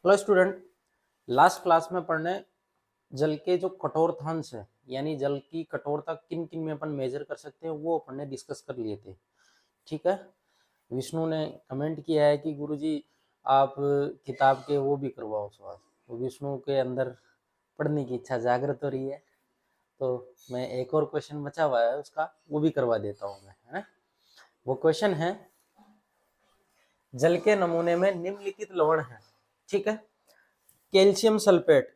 Hello student, last class में पढ़ने जल के जो कठोरतांश है यानी जल की कठोरता किन किन में अपन मेजर कर सकते हैं वो अपन ने डिस्कस कर लिए थे। ठीक है। विष्णु ने कमेंट किया है कि गुरुजी आप किताब के वो भी करवाओ सवाल। तो विष्णु के अंदर पढ़ने की इच्छा जागृत हो रही है, तो मैं एक और क्वेश्चन बचा हुआ है उसका वो भी करवा देता हूँ मैं, है ना। वो क्वेश्चन है, जल के नमूने में निम्नलिखित लवण है। ठीक है। कैल्शियम सल्फेट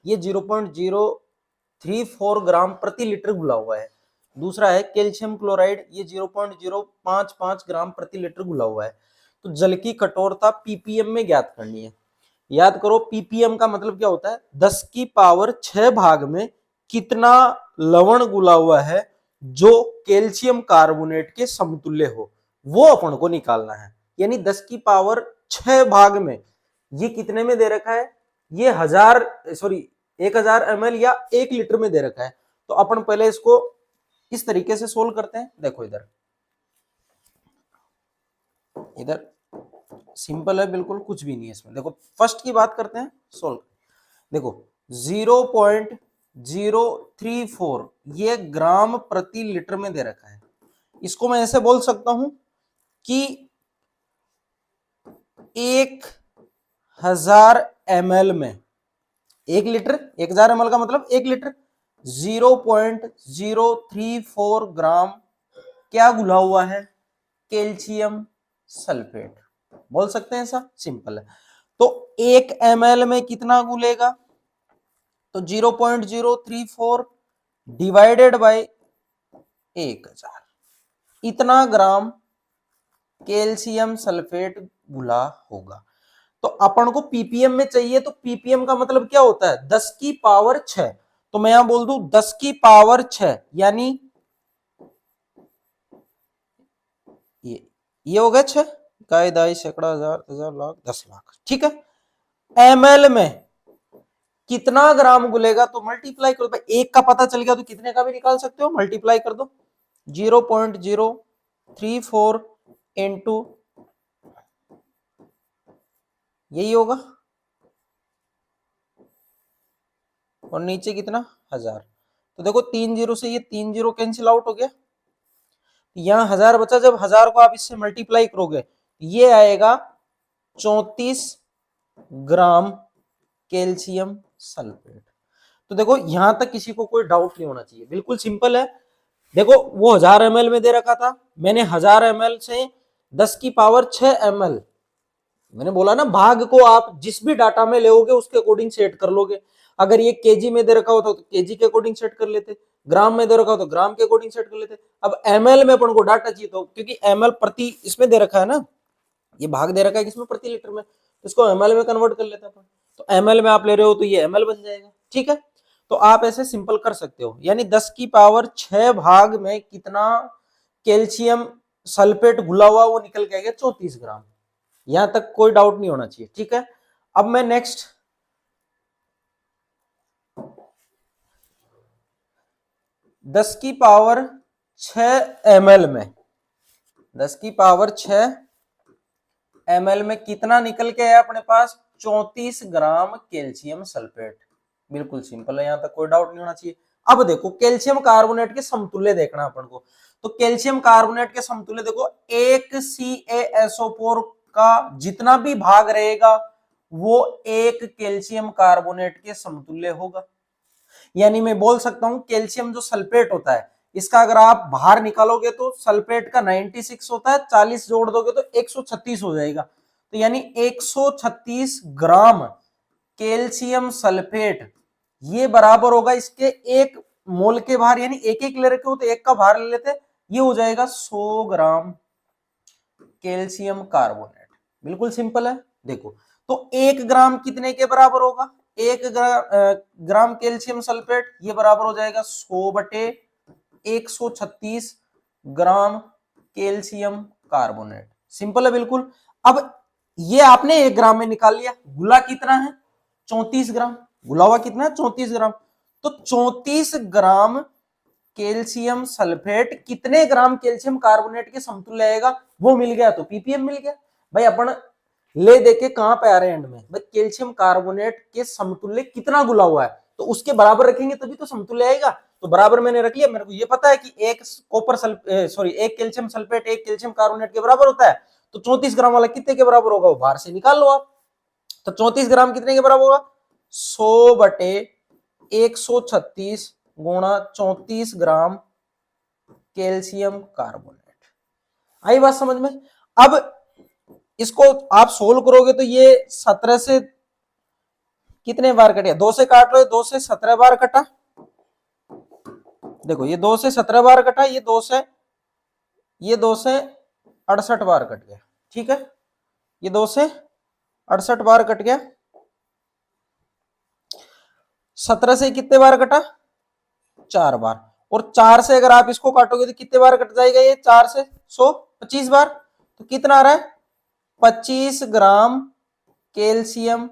ये 0.034 ग्राम प्रति लीटर घुला हुआ है। दूसरा है कैल्शियम क्लोराइड, ये 0.055 ग्राम प्रति लीटर घुला हुआ है। तो जल की कठोरता पीपीएम में ज्ञात करनी है। याद करो, पीपीएम का मतलब क्या होता है, 10 की पावर 6 भाग में कितना लवण घुला हुआ है जो कैल्शियम कार्बोनेट के समतुल्य हो, वो अपन को निकालना है। यानी 10 की पावर 6 भाग में ये कितने में दे रखा है, ये 1000 ml या 1 लीटर में दे रखा है। तो अपन पहले इसको इस तरीके से सोल्व करते हैं। देखो इधर इधर सिंपल है बिल्कुल, कुछ भी नहीं है इसमें। देखो फर्स्ट की बात करते हैं, सोल्व। देखो 0.034 ये ग्राम प्रति लीटर में दे रखा है। इसको मैं ऐसे बोल सकता हूं कि 1000 ml में 1 लीटर, 1000 ml का मतलब 1 लीटर, 0.034 ग्राम क्या घुला हुआ है, कैल्शियम सल्फेट। बोल सकते हैं ऐसा, सिंपल है। तो 1 ml में कितना घुलेगा, तो 0.034 डिवाइडेड बाय 1000, इतना ग्राम कैल्शियम सल्फेट घुला होगा। तो अपन को पीपीएम में चाहिए, तो पीपीएम का मतलब क्या होता है, 10 की पावर 6। तो मैं यहां बोल दूं 10 की पावर 6 यानी ये हो गया 6 इकाई दाई सैकड़ा हजार हजार लाख 10 लाख। ठीक है। एमएल में कितना ग्राम गुलेगा, तो मल्टीप्लाई करो। भाई एक का पता चल गया तो कितने का भी निकाल सकते हो, मल्टीप्लाई कर दो। 0.034 इंटू यही होगा, और नीचे कितना 1000। तो देखो 3 जीरो से ये 3 जीरो कैंसिल आउट हो गया, यहां 1000 बचा। जब 1000 को आप इससे मल्टीप्लाई करोगे ये आएगा 34 ग्राम कैल्शियम सल्फेट। तो देखो यहां तक किसी को कोई डाउट नहीं होना चाहिए, बिल्कुल सिंपल है। देखो वो 1000 ml में दे रखा था, मैंने 1000 ml से 10 की पावर 6 ml, मैंने बोला ना भाग को आप जिस भी डाटा में लेोगे उसके अकॉर्डिंग सेट कर लोगे। अगर ये केजी में दे रखा होता तो केजी के अकॉर्डिंग सेट कर लेते, ग्राम में दे रखा हो तो ग्राम के अकॉर्डिंग सेट कर लेते। अब एमएल में अपन को डाटा चाहिए, तो क्योंकि एमएल प्रति इसमें दे रखा है ना, ये भाग दे रखा है किसमें, प्रति लीटर में, तो इसको एमएल में कन्वर्ट कर लेते हैं अपन। तो एमएल में आप ले रहे हो तो ये एमएल बन जाएगा। ठीक है। तो आप ऐसे सिंपल कर सकते हो, यानी 10 की पावर 6 भाग में कितना कैल्शियम सल्फेट घुला हुआ वो निकल के आएगा 34 ग्राम। यहां तक कोई डाउट नहीं होना चाहिए। ठीक है। अब मैं नेक्स्ट 10 की पावर 6 ml में 10 की पावर 6 ml में कितना निकल के आया अपने पास, 34 ग्राम कैल्शियम सल्फेट। बिल्कुल सिंपल है, यहां तक कोई डाउट नहीं होना चाहिए। अब देखो कैल्शियम कार्बोनेट के समतुल्य देखना अपन को। तो कैल्शियम कार्बोनेट के समतुल्य देखो, एक CaSO4 का जितना भी भाग रहेगा वो एक कैल्शियम कार्बोनेट के समतुल्य होगा। यानी मैं बोल सकता हूं कैल्शियम जो सल्फेट होता है इसका अगर आप बाहर निकालोगे तो सल्फेट का 96 होता है, 40 जोड़ दोगे तो 136 हो जाएगा। तो यानी 136 ग्राम कैल्शियम सल्फेट ये बराबर होगा इसके एक मोल के बाहर, यानी एक एक ले रखे हो तो एक का बाहर ले लेते, ये हो जाएगा 100 ग्राम कैल्शियम कार्बोनेट। बिल्कुल सिंपल है। देखो तो 1 ग्राम कितने के बराबर होगा, 1 ग्राम कैल्शियम सल्फेट ये बराबर हो जाएगा 100 बटे 136 ग्राम कैल्शियम कार्बोनेट। सिंपल है बिल्कुल। अब ये आपने 1 ग्राम में निकाल लिया, गुला कितना है 34 ग्राम, गुला हुआ कितना है 34 ग्राम। तो 34 ग्राम कैल्शियम सल्फेट कितने ग्राम कैल्शियम कार्बोनेट के समतुल्य आएगा वो मिल गया, तो पीपीएम मिल गया। भाई अपन ले देके कहां पे आ रहे हैं एंड में, भाई कैल्शियम कार्बोनेट के समतुल्य कितना घुला हुआ है, तो उसके बराबर रखेंगे तभी तो समतुल्य आएगा। तो बराबर मैंने रख लिया, मेरे को ये पता है कि एक कॉपर एक कैल्शियम सल्फेट एक कैल्शियम कार्बोनेट के बराबर होता है, तो 34 ग्राम वाला कितने के बराबर होगा, वो बाहर से निकाल लो आप। तो 34 ग्राम कितने के बराबर होगा, 100 बटे 136 गुणा 34 ग्राम कैल्शियम कार्बोनेट। आई बात समझ में। अब इसको आप सोल्व करोगे तो ये 17 से कितने बार कटे, 2 से काट लो, 2 से 17 बार कटा, देखो ये 2 से 17 बार कटा, ये 2 से 68 बार कट गया, ठीक है, ये 2 से 68 बार कट गया। 17 से कितने बार कटा, 4 बार, और 4 से अगर आप इसको काटोगे तो कितने बार कट जाएगा, ये 4 से 100 25 बार, तो कितना आ रहा है 25 ग्राम कैल्शियम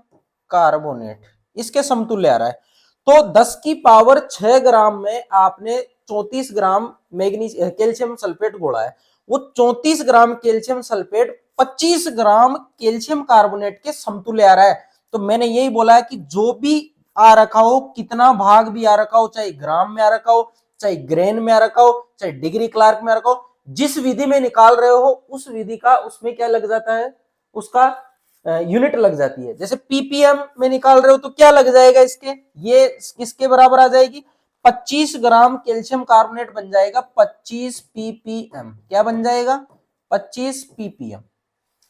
कार्बोनेट, इसके समतुल्य आ रहा है। तो 10 की पावर 6 ग्राम में आपने 34 ग्राम मैग्नीज कैल्शियम सल्फेट घोड़ा है, वो 34 ग्राम कैल्शियम सल्फेट 25 ग्राम कैल्शियम कार्बोनेट के समतुल्य आ रहा है। तो मैंने यही बोला है कि जो भी आ रखा हो, कितना भाग भी आ रखा हो, चाहे ग्राम में आ रखा हो, चाहे ग्रेन में आ रखा हो, चाहे डिग्री क्लार्क में आ रखा हो, जिस विधि में निकाल रहे हो उस विधि का उसमें क्या लग जाता है, उसका यूनिट लग जाती है। जैसे पीपीएम में निकाल रहे हो तो क्या लग जाएगा इसके, ये किसके बराबर आ जाएगी, 25 ग्राम कैल्शियम कार्बोनेट बन जाएगा 25 पीपीएम, क्या बन जाएगा 25 पीपीएम।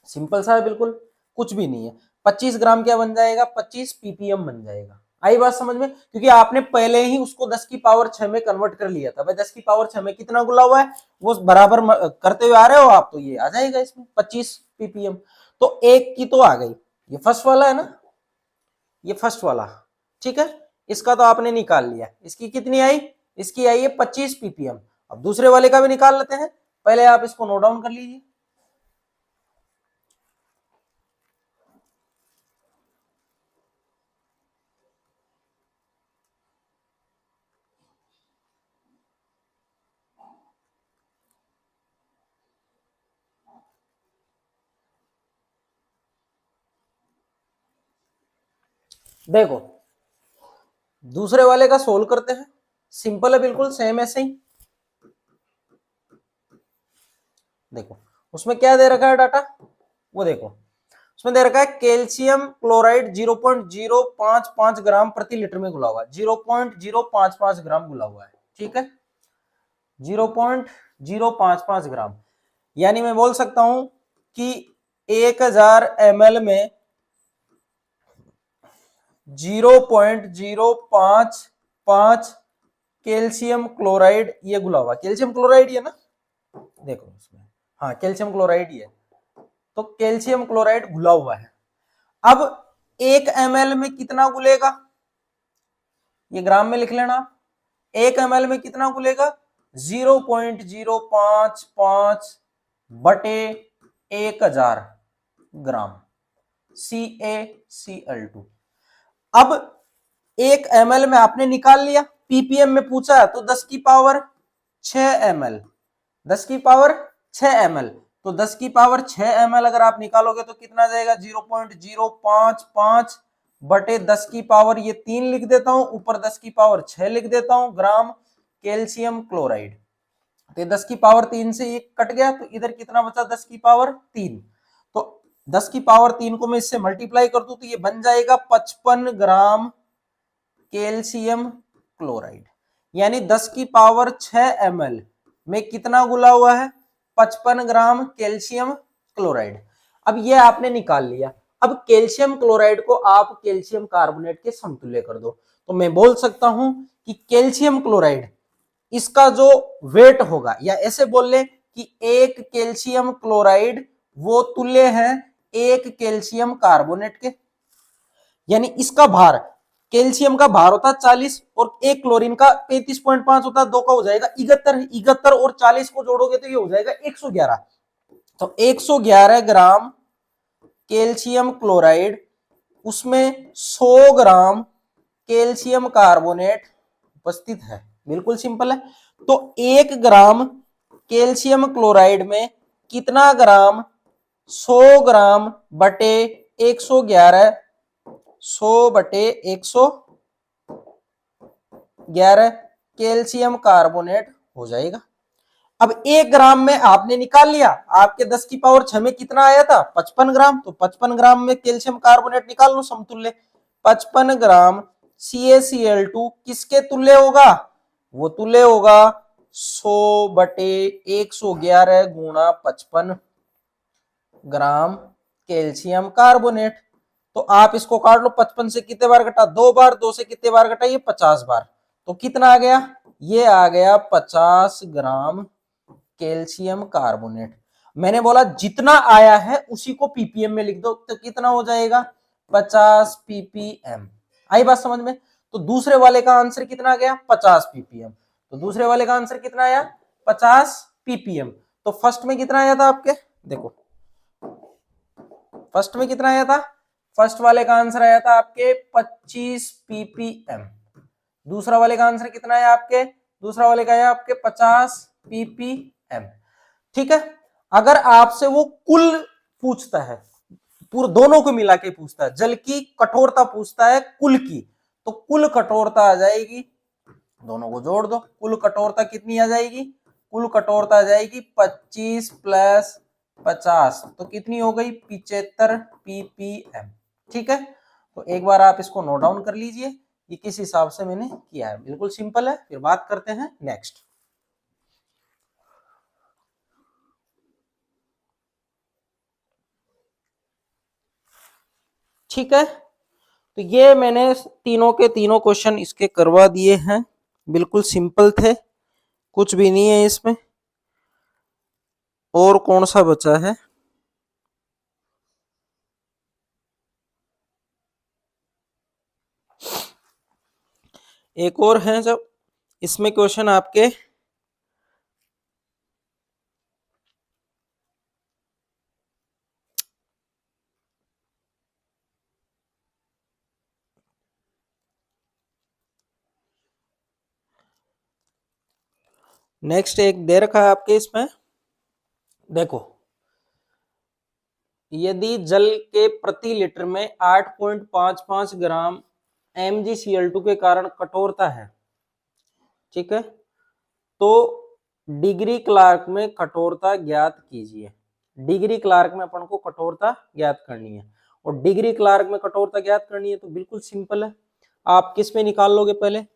सिंपल सा है बिल्कुल, कुछ भी नहीं है। 25 ग्राम क्या बन जाएगा, 25 पीपीएम बन जाएगा। आई बात समझ में, क्योंकि आपने पहले ही उसको 10 की पावर 6 में कन्वर्ट कर लिया था। भाई 10 की पावर 6 में कितना गुला हुआ है वो बराबर करते हुए आ रहे हो आप, तो ये आ जाएगा इसमें 25 पीपीएम। तो एक की तो आ गई, ये फर्स्ट वाला है ना, ये फर्स्ट वाला, ठीक है, इसका तो आपने निकाल लिया। इसकी कितनी आई, इसकी आई है 25 पीपीएम। अब दूसरे वाले का भी निकाल लेते हैं, पहले आप इसको नोट डाउन कर लीजिए। देखो दूसरे वाले का सोल्व करते हैं, सिंपल है बिल्कुल, सेम ऐसे ही। देखो उसमें क्या दे रखा है डाटा, वो देखो उसमें दे रखा है कैल्शियम क्लोराइड 0.055 ग्राम प्रति लीटर में घुला हुआ है, 0.055 ग्राम घुला हुआ है, ठीक है, 0.055 ग्राम। यानी मैं बोल सकता हूं कि 1000 ml में 0.055 कैल्शियम क्लोराइड ये घुला हुआ, कैल्शियम क्लोराइड है ना, देखो उसमें, हाँ कैल्शियम क्लोराइड ही है, तो कैल्शियम क्लोराइड घुला हुआ है। अब 1 ml में कितना घुलेगा, ये ग्राम में लिख लेना, 1 ml में कितना घुलेगा 0.055 बटे 1000 ग्राम CaCl2। अब 1 ml में आपने निकाल लिया, पीपीएम में पूछा है तो 10 की पावर 6 ml, 10 की पावर 6 ml, तो 10 की पावर 6 ml अगर आप निकालोगे तो कितना जाएगा 0.055 बटे 10 की पावर ये 3 लिख देता हूं, ऊपर 10 की पावर 6 लिख देता हूं ग्राम कैल्शियम क्लोराइड। तो 10 की पावर 3 से ये कट गया, तो इधर कितना बचा 10 की पावर 3, तो 10 की पावर 3 को मैं इससे मल्टीप्लाई कर दूं तो ये बन जाएगा 55 ग्राम कैल्शियम क्लोराइड। यानी 10 की पावर 6 ml में कितना घुला हुआ है 55 ग्राम कैल्शियम क्लोराइड। अब ये आपने निकाल लिया, अब कैल्शियम क्लोराइड को आप कैल्शियम कार्बोनेट के समतुल्य कर दो, तो मैं बोल सकता हूं कि कैल्शियम क्लोराइड इसका जो वेट होगा, या ऐसे बोल ले कि एक कैल्शियम क्लोराइड वो तुल्य है एक कैल्शियम कार्बोनेट के, यानी इसका भार, कैल्शियम का भार होता है 40 और एक क्लोरीन का 35.5 होता है, दो का हो जाएगा 71 और 40 को जोड़ोगे तो ये हो जाएगा 111। तो 111 ग्राम कैल्शियम क्लोराइड, उसमें 100 ग्राम कैल्शियम कार्बोनेट उपस्थित है, बिल्कुल सिंपल है। तो 1 ग्राम कैल्शियम क्लोराइड में कितना ग्राम 100 ग्राम बटे 111, 100 बटे 111 कैल्शियम कार्बोनेट हो जाएगा। अब 1 ग्राम में आपने निकाल लिया, आपके 10 की पावर 6 में कितना आया था 55 ग्राम, तो 55 ग्राम में कैल्शियम कार्बोनेट निकाल लो समतुल्य। 55 ग्राम CaCl2 किसके तुल्य होगा, वो तुल्य होगा 100 बटे 111 गुणा 55 ग्राम कैल्शियम कार्बोनेट। तो आप इसको काट लो, 55 से कितने बार घटा, 2 बार, 2 से कितने बार घटा, ये 50 बार। तो कितना आ गया, ये आ गया 50 ग्राम कैल्शियम कार्बोनेट। मैंने बोला जितना आया है उसी को पीपीएम में लिख दो, तो कितना हो जाएगा 50 पीपीएम। आई बात समझ में। तो दूसरे वाले का आंसर कितना आ गया 50 पीपीएम। तो दूसरे वाले का आंसर कितना आया 50 पीपीएम। तो फर्स्ट में कितना आया था आपके, देखो फर्स्ट में कितना आया था, फर्स्ट वाले का आंसर आया था आपके 25 पीपीएम। दूसरा वाले का आंसर कितना है आपके, दूसरा वाले का है आपके 50 पीपीएम। ठीक है। अगर आपसे वो कुल पूछता है, पूरे दोनों को मिला के पूछता है, जल की कठोरता पूछता है कुल की, तो कुल कठोरता आ जाएगी, दोनों को जोड़ दो, कुल कठोरता कितनी आ जाएगी, कुल कठोरता आ जाएगी 25 प्लस 50, तो कितनी हो गई 75 पीपीएम। ठीक है। तो एक बार आप इसको नोट डाउन कर लीजिए, ये किस हिसाब से मैंने किया है, बिल्कुल सिंपल है। फिर बात करते हैं नेक्स्ट। ठीक है। तो ये मैंने तीनों के तीनों क्वेश्चन इसके करवा दिए हैं, बिल्कुल सिंपल थे, कुछ भी नहीं है इसमें। और कौन सा बचा है, एक और है जब इसमें क्वेश्चन आपके नेक्स्ट एक दे रखा है आपके इसमें, देखो यदि जल के प्रति लीटर में 8.55 ग्राम MgCl2 के कारण कठोरता है, ठीक है, तो डिग्री क्लार्क में कठोरता ज्ञात कीजिए। डिग्री क्लार्क में अपन को कठोरता ज्ञात करनी है, और डिग्री क्लार्क में कठोरता ज्ञात करनी है तो बिल्कुल सिंपल है। आप किस में निकाल लोगे, पहले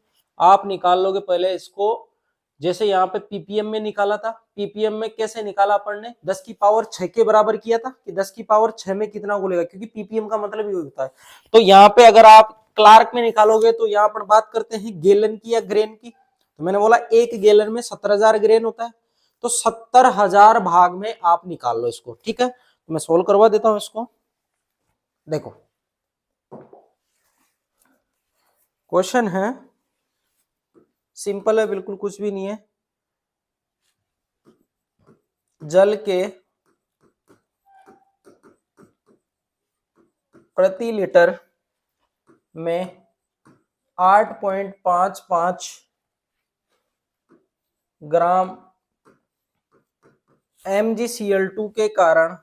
आप निकाल लोगे पहले इसको, जैसे यहाँ पे पीपीएम में निकाला था, पीपीएम में कैसे निकाला अपन ने, 10 की पावर 6 के बराबर किया था कि 10 की पावर 6 में कितना गुलेगा, क्योंकि पीपीएम का मतलब ही होता है। तो यहाँ पे अगर आप क्लार्क में निकालोगे तो यहाँ पर बात करते हैं गैलन की या ग्रेन की, तो मैंने बोला एक गैलन में 70,000 ग्रेन होता है, तो 70,000 भाग में आप निकाल लो इसको। ठीक है, तो मैं सोल्व करवा देता हूं इसको। देखो क्वेश्चन है सिंपल है, बिल्कुल कुछ भी नहीं है। जल के प्रति लीटर में 8.55 ग्राम MgCl2 के कारण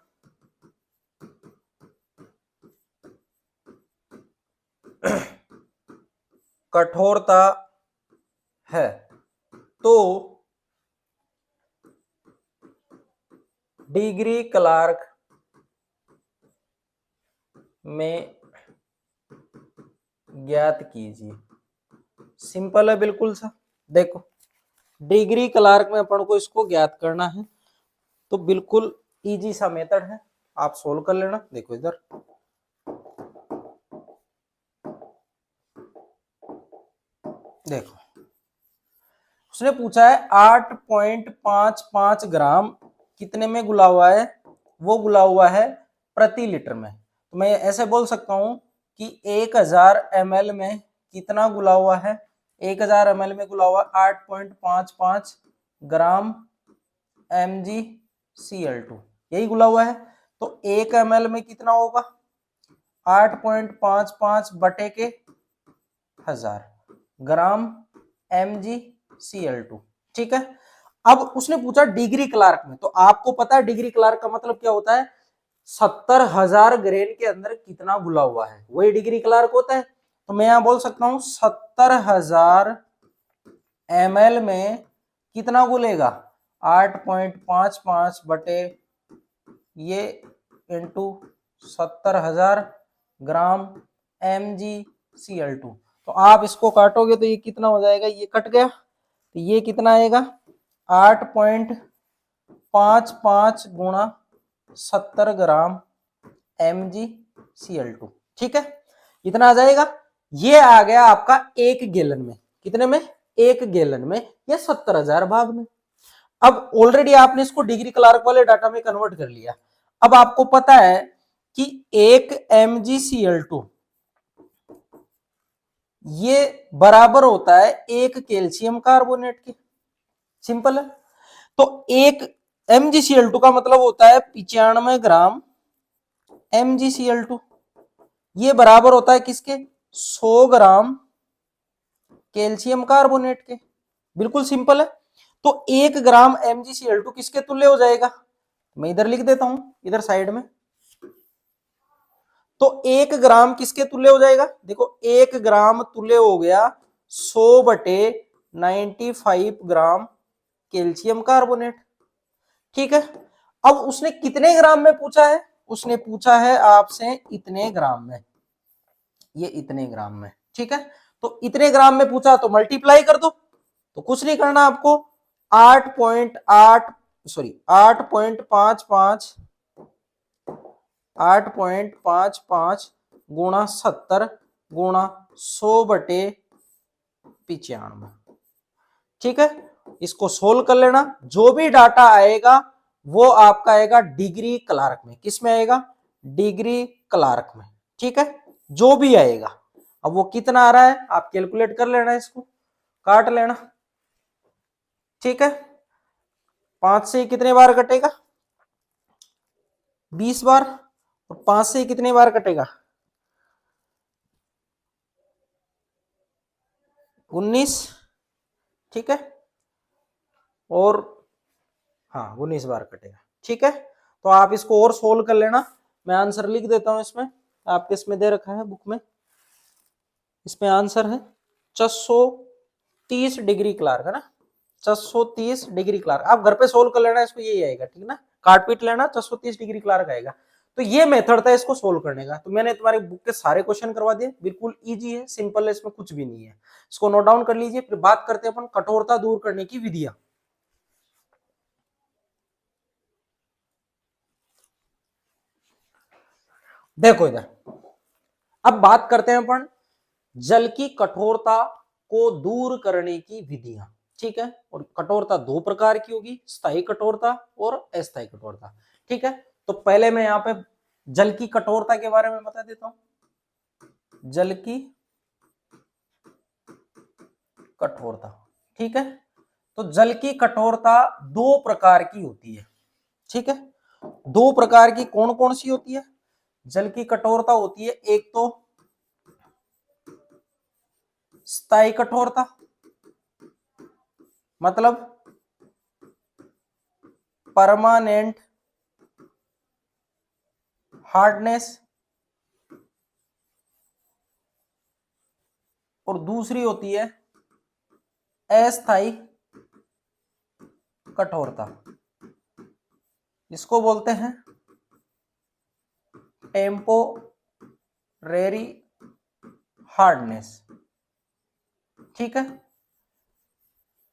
कठोरता है, तो डिग्री क्लार्क में ज्ञात कीजिए। सिंपल है बिल्कुल सा। देखो डिग्री क्लार्क में अपन को इसको ज्ञात करना है, तो बिल्कुल इजी सा मेथड है, आप सोल्व कर लेना। देखो इधर देखो, उसने पूछा है 8.55 ग्राम कितने में गुला हुआ है, वो गुला हुआ है प्रति लीटर में। तो मैं ऐसे बोल सकता हूं कि 1000 ml में कितना गुला हुआ है, 1000 ml में गुला हुआ 8.55 ग्राम MgCl2, यही गुला हुआ है। तो 1 ml में कितना होगा 8.55 बटे के 1000 ग्राम MgCl2। ठीक है। अब उसने पूछा डिग्री क्लार्क में, तो आपको पता है डिग्री क्लार्क का मतलब क्या होता है, 70,000 ग्रेन के अंदर कितना घुला हुआ है, वही डिग्री क्लार्क होता है। तो मैं यहां बोल सकता हूं 70,000 ml में कितना घुलेगा, 8.55 बटे ये इंटू 70,000 ग्राम MgCl2। तो आप इसको काटोगे तो ये कितना हो जाएगा, ये कट गया तो ये कितना आएगा 8.55 गुणा 70 ग्राम MgCl2। ठीक है, इतना आ जाएगा। ये आ गया आपका 1 गैलन में, कितने में, 1 गैलन में, या 70,000 भाग में। अब ऑलरेडी आपने इसको डिग्री क्लार्क वाले डाटा में कन्वर्ट कर लिया। अब आपको पता है कि 1 MgCl2 ये बराबर होता है 1 कैल्शियम कार्बोनेट के। सिंपल है। तो 1 MgCl2 का मतलब होता है 95 ग्राम MgCl2। ये बराबर होता है किसके, 100 ग्राम कैल्शियम कार्बोनेट के। बिल्कुल सिंपल है। तो 1 ग्राम MgCl2 किसके तुल्य हो जाएगा, मैं इधर लिख देता हूं, इधर साइड में। तो 1 ग्राम किसके तुल्य हो जाएगा, देखो 1 ग्राम तुल्य हो गया 100 बटे 95 ग्राम कैल्शियम कार्बोनेट। ठीक है। अब उसने कितने ग्राम में पूछा है, उसने पूछा है आपसे इतने ग्राम में, ये इतने ग्राम में। ठीक है, तो इतने ग्राम में पूछा तो मल्टीप्लाई कर दो। तो कुछ नहीं करना आपको, 8.55 गुणा 70 गुणा 100 बटे 95। ठीक है, इसको सोल्व कर लेना। जो भी डाटा आएगा वो आपका आएगा डिग्री क्लार्क में। किस में आएगा, डिग्री क्लार्क में। ठीक है, जो भी आएगा। अब वो कितना आ रहा है आप कैलकुलेट कर लेना, इसको काट लेना। ठीक है, 5 से कितने बार कटेगा, 20 बार। और 5 से कितने बार कटेगा, 19। ठीक है, और हाँ 19 बार कटेगा। ठीक है, तो आप इसको और सोल्व कर लेना। मैं आंसर लिख देता हूं इसमें, आपके इसमें दे रखा है बुक में। इसमें आंसर है 630 डिग्री क्लार्क, है ना, 630 डिग्री क्लार्क। आप घर पे सोल्व कर लेना इसको, यही आएगा। ठीक ना, काट पीट लेना, 630 डिग्री क्लार्क आएगा। तो ये मेथड था इसको सोल्व करने का। तो मैंने तुम्हारे बुक के सारे क्वेश्चन करवा दिए, बिल्कुल इजी है, सिंपल है, इसमें कुछ भी नहीं है। इसको नोट डाउन कर लीजिए। फिर बात करते हैं अपन कठोरता दूर करने की विधियां। देखो इधर, अब बात करते हैं अपन जल की कठोरता को दूर करने की विधियां। ठीक है, और कठोरता दो प्रकार की होगी, स्थायी कठोरता और अस्थायी कठोरता। ठीक है, तो पहले मैं यहां पे जल की कठोरता के बारे में बता देता हूं। जल की कठोरता, ठीक है, तो जल की कठोरता दो प्रकार की होती है। ठीक है, दो प्रकार की कौन कौन सी होती है, जल की कठोरता होती है एक तो स्थायी कठोरता, मतलब परमानेंट हार्डनेस, और दूसरी होती है अस्थायी कठोरता। इसको बोलते हैं टेम्पोरेरी हार्डनेस। ठीक है,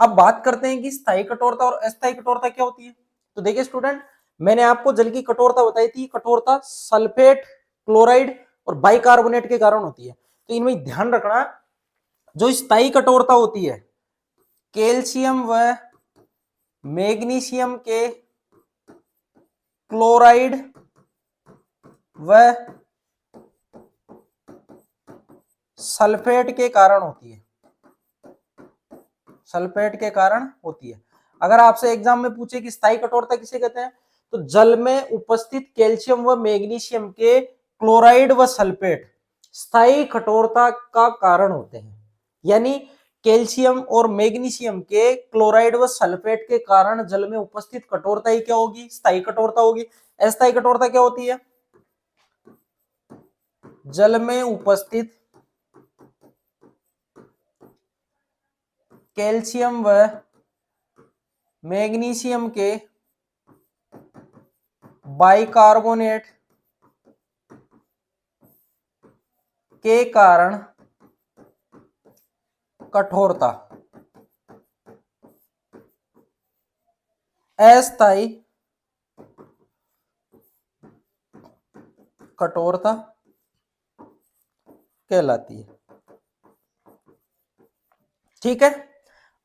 अब बात करते हैं कि स्थायी कठोरता और अस्थायी कठोरता क्या होती है। तो देखिए स्टूडेंट, मैंने आपको जल की कठोरता बताई थी, कठोरता सल्फेट, क्लोराइड और बाइकार्बोनेट के कारण होती है। तो इनमें ध्यान रखना, जो स्थायी कठोरता होती है कैल्शियम व मैग्नीशियम के क्लोराइड व सल्फेट के कारण होती है, सल्फेट के कारण होती है। अगर आपसे एग्जाम में पूछे कि स्थायी कठोरता किसे कहते हैं, तो जल में उपस्थित कैल्शियम व मैग्नीशियम के क्लोराइड व सल्फेट स्थायी कठोरता का कारण होते हैं। यानी कैल्शियम और मैग्नीशियम के क्लोराइड व सल्फेट के कारण जल में उपस्थित कठोरता ही क्या होगी? स्थायी कठोरता होगी। अस्थायी कठोरता क्या होती है? जल में उपस्थित कैल्शियम व मैग्नीशियम के बाइकार्बोनेट के कारण कठोरता अस्थायी कठोरता कहलाती है। ठीक है,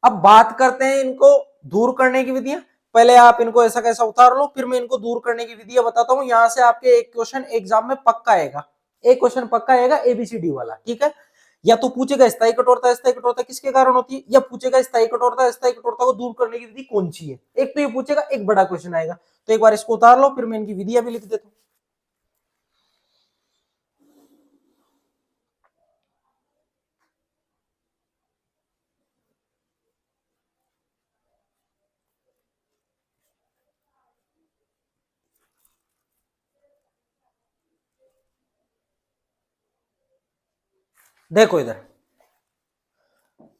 अब बात करते हैं इनको दूर करने की विधियां। पहले आप इनको ऐसा कैसा उतार लो, फिर मैं इनको दूर करने की विधियां बताता हूं। यहां से आपके एक क्वेश्चन एग्जाम में पक्का आएगा, एक क्वेश्चन पक्का आएगा एबीसीडी वाला। ठीक है, या तो पूछेगा स्थायी कठोरता, स्थायी कठोरता किसके कारण होती है, या पूछेगा स्थायी कठोरता, स्थायी कठोरता को दूर करने की विधि कौन सी है। एक तो ये पूछेगा, एक बड़ा क्वेश्चन आएगा। तो एक बार इसको उतार लो, फिर मैं इनकी विधियां भी लिख देता हूं। देखो इधर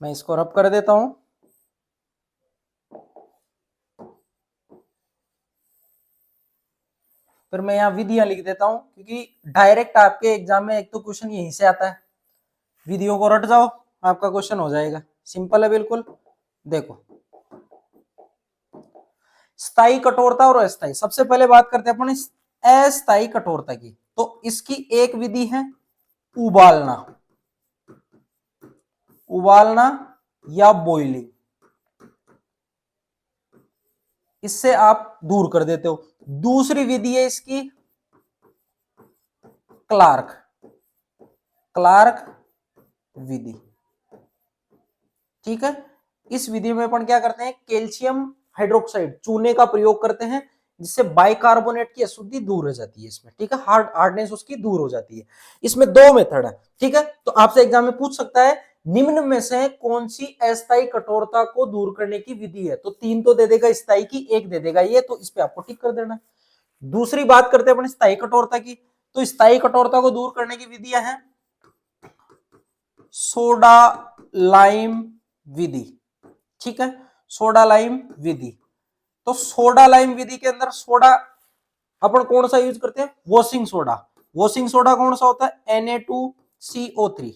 मैं इसको रब कर देता हूं। फिर मैं यहां विधियां लिख देता हूं, क्योंकि डायरेक्ट आपके एग्जाम में एक तो क्वेश्चन यहीं से आता है। विधियों को रट जाओ, आपका क्वेश्चन हो जाएगा। सिंपल है बिल्कुल। देखो, स्थायी कठोरता और अस्थायी, सबसे पहले बात करते हैं अपन अस्थायी कठोरता की। तो इसकी एक विधि है उबालना, उबालना या बॉइलिंग, इससे आप दूर कर देते हो। दूसरी विधि है इसकी क्लार्क, क्लार्क विधि। ठीक है, इस विधि में अपन क्या करते हैं, कैल्शियम हाइड्रोक्साइड चूने का प्रयोग करते हैं, जिससे बाइकार्बोनेट की अशुद्धि दूर हो जाती है इसमें। ठीक है, हार्डनेस उसकी दूर हो जाती है। इसमें दो मेथड है। ठीक है, तो आपसे एग्जाम में पूछ सकता है निम्न में से कौन सी अस्थायी कठोरता को दूर करने की विधि है। तो तीन तो दे देगा स्थायी की, एक दे देगा ये, तो इस पे आपको टिक कर देना। दूसरी बात करते हैं अपन स्थायी कठोरता की। तो स्थायी कठोरता को दूर करने की विधियां हैं सोडा लाइम विधि। ठीक है, सोडा लाइम विधि। तो सोडा लाइम विधि के अंदर सोडा अपन कौन सा यूज करते हैं, वॉशिंग सोडा। वॉशिंग सोडा कौन सा होता है, Na2CO3।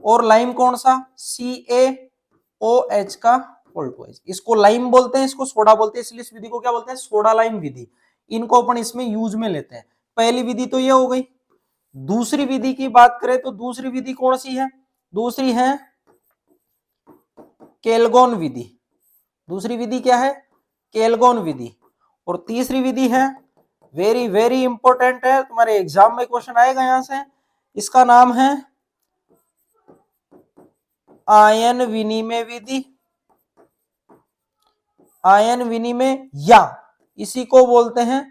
और लाइम कौन सा, CaOH का ऑल्टोइज। इसको लाइम बोलते हैं, इसको सोडा बोलते हैं, इसलिए इस विधि को क्या बोलते हैं, सोडा लाइम विधि। इनको अपन इसमें यूज में लेते हैं। पहली विधि तो ये हो गई। दूसरी विधि की बात करें तो दूसरी विधि कौन सी है, दूसरी है केल्गोन विधि। दूसरी विधि क्या है, केल्गोन विधि। और तीसरी विधि है, वेरी वेरी इंपॉर्टेंट है, तुम्हारे एग्जाम में क्वेश्चन आएगा यहां से, इसका नाम है आयन विनिमय विधि। आयन विनिमय, या इसी को बोलते हैं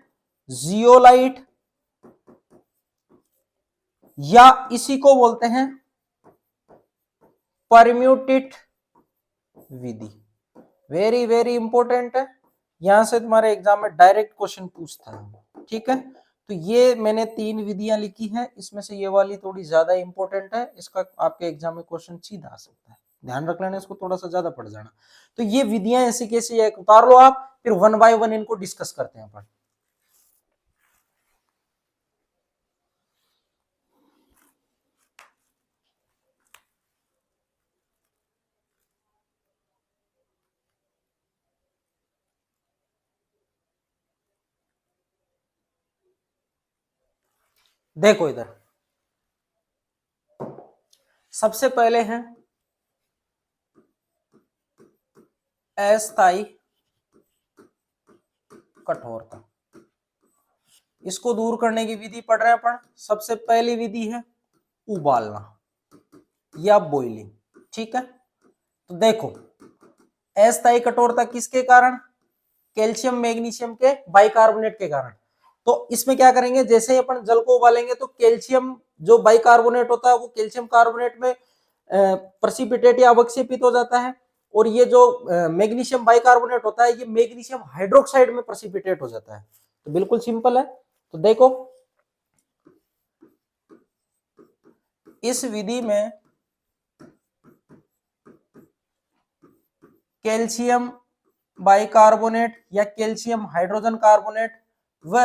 जियोलाइट, या इसी को बोलते हैं परम्यूटेट विधि। वेरी वेरी इंपॉर्टेंट है, यहां से तुम्हारे एग्जाम में डायरेक्ट क्वेश्चन पूछता है। ठीक है, तो ये मैंने तीन विधियां लिखी हैं, इसमें से ये वाली थोड़ी ज्यादा इंपॉर्टेंट है, इसका आपके एग्जाम में क्वेश्चन सीधा आ सकता है। ध्यान रख लेना, इसको थोड़ा सा ज्यादा पढ़ जाना। तो ये विधियां ऐसी कैसी है, उतार लो आप, फिर वन बाय वन इनको डिस्कस करते हैं अपन। देखो इधर सबसे पहले है अस्थायी कठोरता। इसको दूर करने की विधि पढ़ रहे हैं अपन। सबसे पहली विधि है उबालना या बॉइलिंग। ठीक है, तो देखो अस्थायी कठोरता किसके कारण, कैल्शियम मैग्नीशियम के बाइकार्बोनेट के कारण। तो इसमें क्या करेंगे, जैसे अपन जल को उबालेंगे तो कैल्शियम जो बाइकार्बोनेट होता है वो कैल्शियम कार्बोनेट में प्रेसिपिटेट या अवक्षेपित हो जाता है, और ये जो मैग्नीशियम बाइकार्बोनेट होता है ये मैग्नीशियम हाइड्रोक्साइड में प्रेसिपिटेट हो जाता है। तो बिल्कुल सिंपल है। तो देखो इस विधि में कैल्शियम बाइकार्बोनेट या कैल्शियम हाइड्रोजन कार्बोनेट व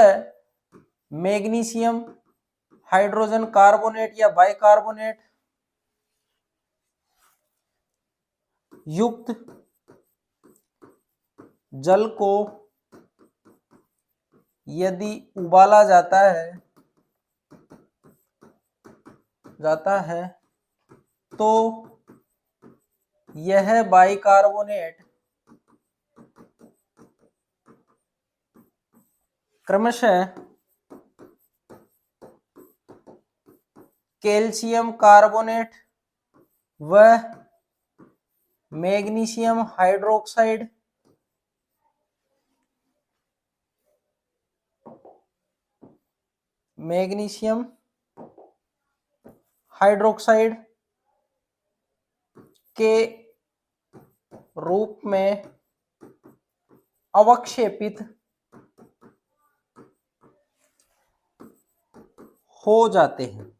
मैग्नीशियम हाइड्रोजन कार्बोनेट या बाइकार्बोनेट युक्त जल को यदि उबाला जाता है तो यह बाइकार्बोनेट क्रमशः कैल्शियम कार्बोनेट व मैग्नीशियम हाइड्रोक्साइड के रूप में अवक्षेपित हो जाते हैं।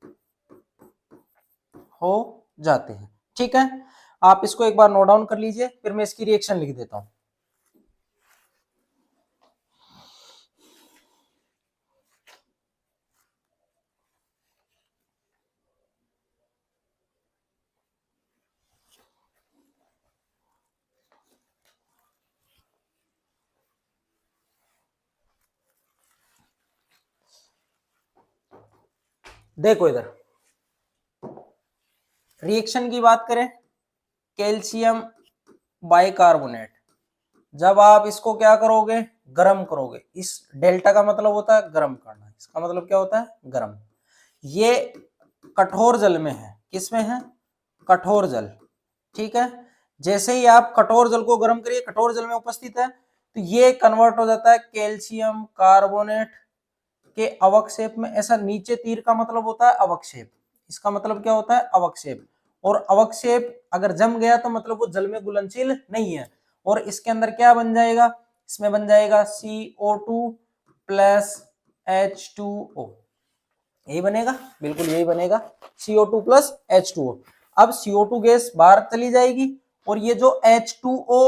ठीक है, आप इसको एक बार नोट डाउन कर लीजिए, फिर मैं इसकी रिएक्शन लिख देता हूं। देखो इधर रिएक्शन की बात करें, कैल्शियम बाइकार्बोनेट, जब आप इसको क्या करोगे, गर्म करोगे, इस डेल्टा का मतलब होता है गर्म करना, इसका मतलब क्या होता है गर्म। ये कठोर जल में है, किसमें है, कठोर जल। ठीक है, जैसे ही आप कठोर जल को गर्म करिए, कठोर जल में उपस्थित है, तो ये कन्वर्ट हो जाता है कैल्शियम कार्बोनेट के अवक्षेप में। ऐसा नीचे तीर का मतलब होता है अवक्षेप, इसका मतलब क्या होता है अवक्षेप। और अवक्षेप अगर जम गया तो मतलब वो जल में घुलनशील नहीं है, और इसके अंदर क्या बन जाएगा, इसमें बन जाएगा CO2 प्लस H2O, यही बनेगा, बिल्कुल यही बनेगा, CO2 प्लस H2O। अब CO2 गैस बाहर चली जाएगी, और ये जो H2O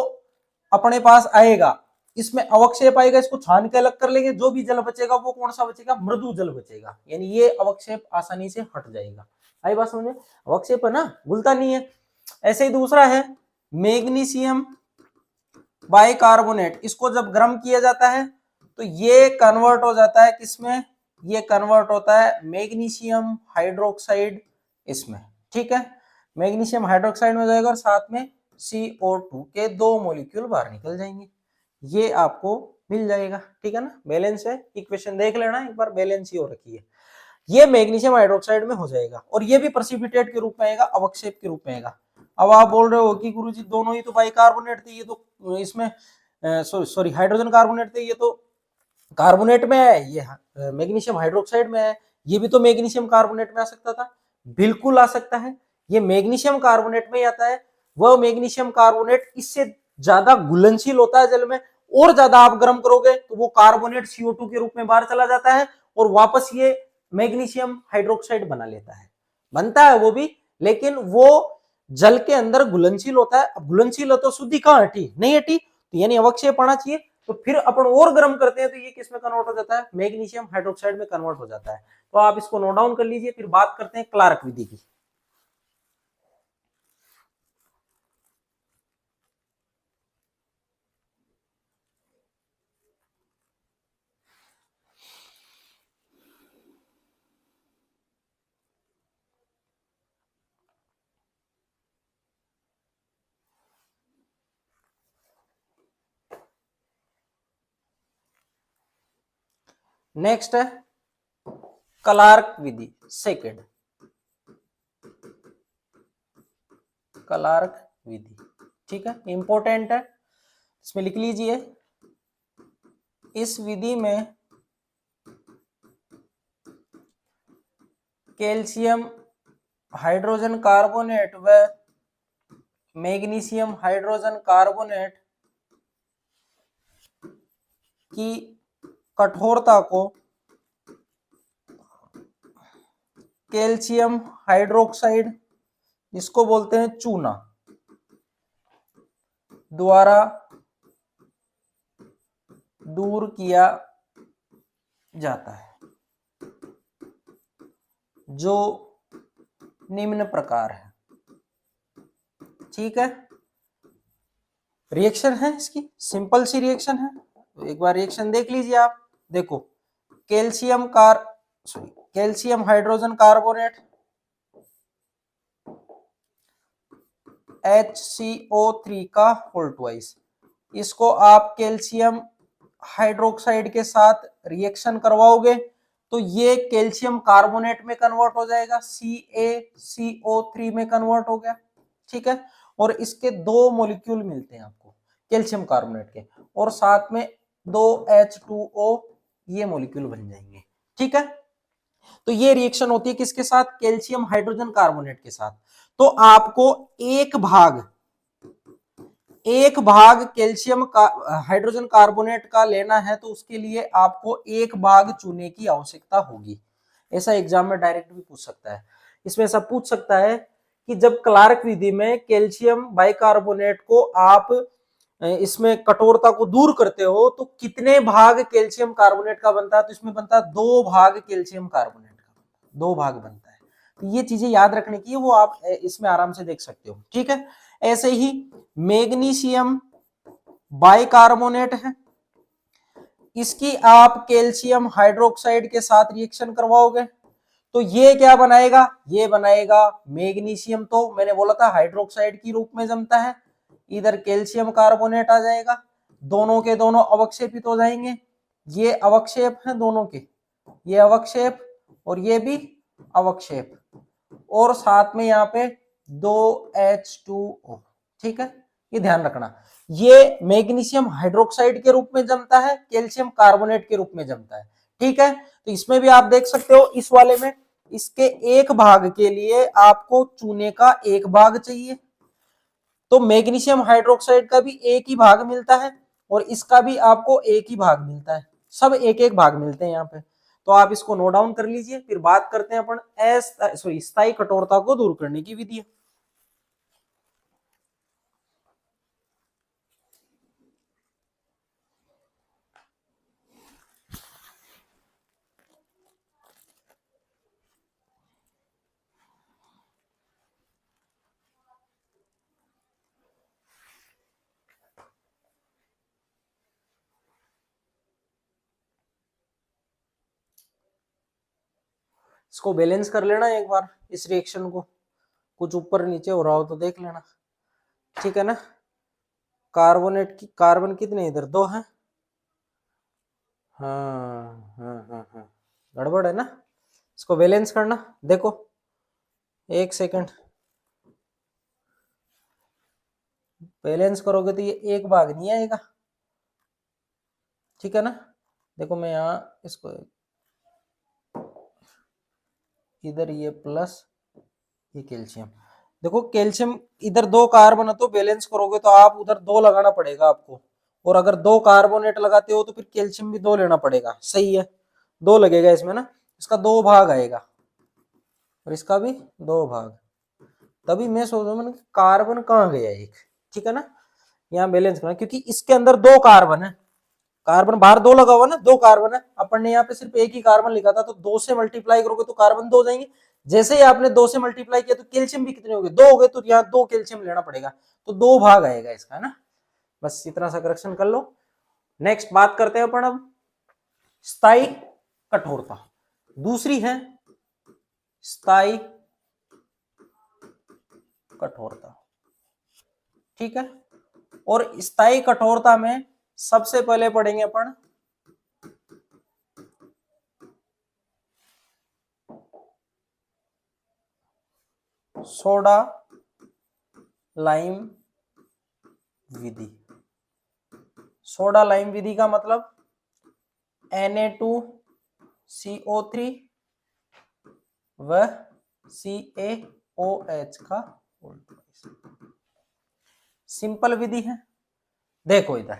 अपने पास आएगा, इसमें अवक्षेप आएगा, इसको छान के अलग कर लेंगे, जो भी जल बचेगा वो कौन सा बचेगा, मृदु जल बचेगा, यानी ये अवक्षेप आसानी से हट जाएगा। आई बात समझे, अवक्षेप है ना, घुलता नहीं है। ऐसे ही दूसरा है मैग्नीशियम बाइकार्बोनेट, इसको जब गर्म किया जाता है तो ये कन्वर्ट हो जाता है किसमें, ये कन्वर्ट होता है मैग्नीशियम हाइड्रोक्साइड इसमें। ठीक है, मैग्नीशियम हाइड्रोक्साइड में जाएगा और साथ में CO2 के 2 मॉलिक्यूल बाहर निकल जाएंगे, ये आपको मिल जाएगा। ठीक है ना, बैलेंस है, इक्वेशन देख लेना एक बार, बैलेंस ही हो रखी है। ये मैग्नीशियम हाइड्रोक्साइड में हो जाएगा, और ये भी प्रेसिपिटेट के रूप में आएगा, अवक्षेप के रूप में आएगा। अब आप बोल रहे हो कि गुरुजी दोनों ही तो बाइकार्बोनेट थे, ये तो इसमें सॉरी हाइड्रोजन कार्बोनेट थे, ये तो कार्बोनेट में है, ये मैग्नीशियम हाइड्रोक्साइड में है, ये भी तो मैग्नीशियम कार्बोनेट में आ सकता था। बिल्कुल आ सकता है, ये मैग्नीशियम कार्बोनेट में आता है। वह मैग्नीशियम कार्बोनेट इससे ज्यादा घुलनशील होता है जल में, और ज्यादा आप गर्म करोगे तो वो कार्बोनेट CO2 के रूप में बाहर चला जाता है, और वापस ये मैग्नीशियम हाइड्रोक्साइड बना लेता है, बनता है वो भी, लेकिन वो जल के अंदर घुलनशील होता है। अब घुलनशील हो तो शुद्धि कहां हटी, नहीं हटी, तो यानी अवक्षेप आना चाहिए, तो फिर अपन और गर्म करते हैं तो ये किस में कन्वर्ट हो जाता है, मैग्नीशियम हाइड्रोक्साइड में कन्वर्ट हो जाता है। तो आप इसको नोट डाउन कर लीजिए, फिर बात करते हैं क्लार्क विधि की। नेक्स्ट है क्लार्क विधि, सेकेंड क्लार्क विधि। ठीक है, इंपॉर्टेंट है, इसमें लिख लीजिए, इस विधि में कैल्शियम हाइड्रोजन कार्बोनेट व मैग्नीशियम हाइड्रोजन कार्बोनेट की कठोरता को कैल्शियम हाइड्रोक्साइड, इसको बोलते हैं चूना, द्वारा दूर किया जाता है, जो निम्न प्रकार है। ठीक है, रिएक्शन है इसकी, सिंपल सी रिएक्शन है, तो एक बार रिएक्शन देख लीजिए आप। देखो, कैल्शियम हाइड्रोजन कार्बोनेट HCO3 का होल ट्वाइस, इसको आप कैल्शियम हाइड्रोक्साइड के साथ रिएक्शन करवाओगे तो ये कैल्शियम कार्बोनेट में कन्वर्ट हो जाएगा, CaCO3 में कन्वर्ट हो गया। ठीक है, और इसके दो मॉलिक्यूल मिलते हैं आपको कैल्शियम कार्बोनेट के, और साथ में दो H2O ये मॉलिक्यूल बन जाएंगे। ठीक है, तो ये रिएक्शन होती है किसके साथ, कैल्शियम हाइड्रोजन कार्बोनेट के साथ। तो आपको एक भाग कैल्शियम का हाइड्रोजन कार्बोनेट का लेना है, तो उसके लिए आपको एक भाग चूने की आवश्यकता होगी। ऐसा एग्जाम में डायरेक्ट भी पूछ सकता है। इसमें ऐसा पूछ सकता है कि जब क्लार्क विधि में कैल्शियम बाइकार्बोनेट को आप इसमें कठोरता को दूर करते हो तो कितने भाग कैल्शियम कार्बोनेट का बनता है, तो इसमें बनता है 2 भाग कैल्शियम कार्बोनेट का, 2 भाग बनता है। तो ये चीजें याद रखने की है, वो आप इसमें आराम से देख सकते हो। ठीक है, ऐसे ही मैग्नीशियम बाइकार्बोनेट है, इसकी आप कैल्शियम हाइड्रोक्साइड के साथ रिएक्शन करवाओगे तो ये क्या बनाएगा, ये बनाएगा मैग्नीशियम, तो मैंने बोला था हाइड्रोक्साइड की रूप में जमता है, इधर कैल्शियम कार्बोनेट आ जाएगा, दोनों के दोनों अवक्षेपित हो जाएंगे, ये अवक्षेप है दोनों के, ये अवक्षेप और ये भी अवक्षेप, और साथ में यहाँ पे 2H2O। ठीक है, ये ध्यान रखना, ये मैग्नीशियम हाइड्रोक्साइड के रूप में जमता है, कैल्शियम कार्बोनेट के रूप में जमता है। ठीक है, तो इसमें भी आप देख सकते हो, इस वाले में इसके एक भाग के लिए आपको चूने का एक भाग चाहिए, तो मैग्नीशियम हाइड्रोक्साइड का भी एक ही भाग मिलता है और इसका भी आपको एक ही भाग मिलता है, सब एक एक भाग मिलते हैं यहाँ पे। तो आप इसको नोट डाउन कर लीजिए, फिर बात करते हैं अपन स्थायी कठोरता को दूर करने की विधि। इसको बैलेंस कर लेना एक बार, इस रिएक्शन को, कुछ ऊपर नीचे हो रहा हो तो देख लेना। ठीक है ना, कार्बोनेट की कार्बन कितने इधर, 2 हैं। हाँ हाँ हाँ हाँ, गड़बड़ है ना, इसको बैलेंस करना। देखो, एक सेकंड, बैलेंस करोगे तो ये एक भाग नहीं आएगा। ठीक है ना, देखो मैं यहाँ इसको इधर ये प्लस, ये कैल्शियम, देखो कैल्शियम इधर 2 कार्बन है तो बैलेंस करोगे तो आप उधर 2 लगाना पड़ेगा आपको, और अगर 2 कार्बोनेट लगाते हो तो फिर कैल्शियम भी 2 लेना पड़ेगा। सही है, 2 लगेगा इसमें ना, इसका 2 भाग आएगा और इसका भी 2 भाग। तभी मैं सोच रहा हूँ कार्बन कहाँ गया एक। ठीक है ना, यहाँ बैलेंस करना, क्योंकि इसके अंदर 2 कार्बन है, कार्बन बाहर 2 लगा हुआ ना, 2 कार्बन है, अपन ने यहाँ पे सिर्फ एक ही कार्बन लिखा था, तो 2 से मल्टीप्लाई करोगे तो कार्बन 2 जाएंगे। जैसे ही आपने 2 से मल्टीप्लाई किया तो कैल्शियम भी कितने हो गए, 2 हो गए, तो यहाँ 2 कैल्शियम लेना पड़ेगा, तो 2 भाग आएगा इसका, है ना। बस इतना सा करेक्शन कर लो। नेक्स्ट बात करते हैं अपन अब स्थायी कठोरता, दूसरी है स्थायी कठोरता। ठीक है, और स्थायी कठोरता में सबसे पहले पढ़ेंगे अपन सोडा लाइम विधि। सोडा लाइम विधि का मतलब Na2CO3 व Ca OH का सिंपल विधि है। देखो इधर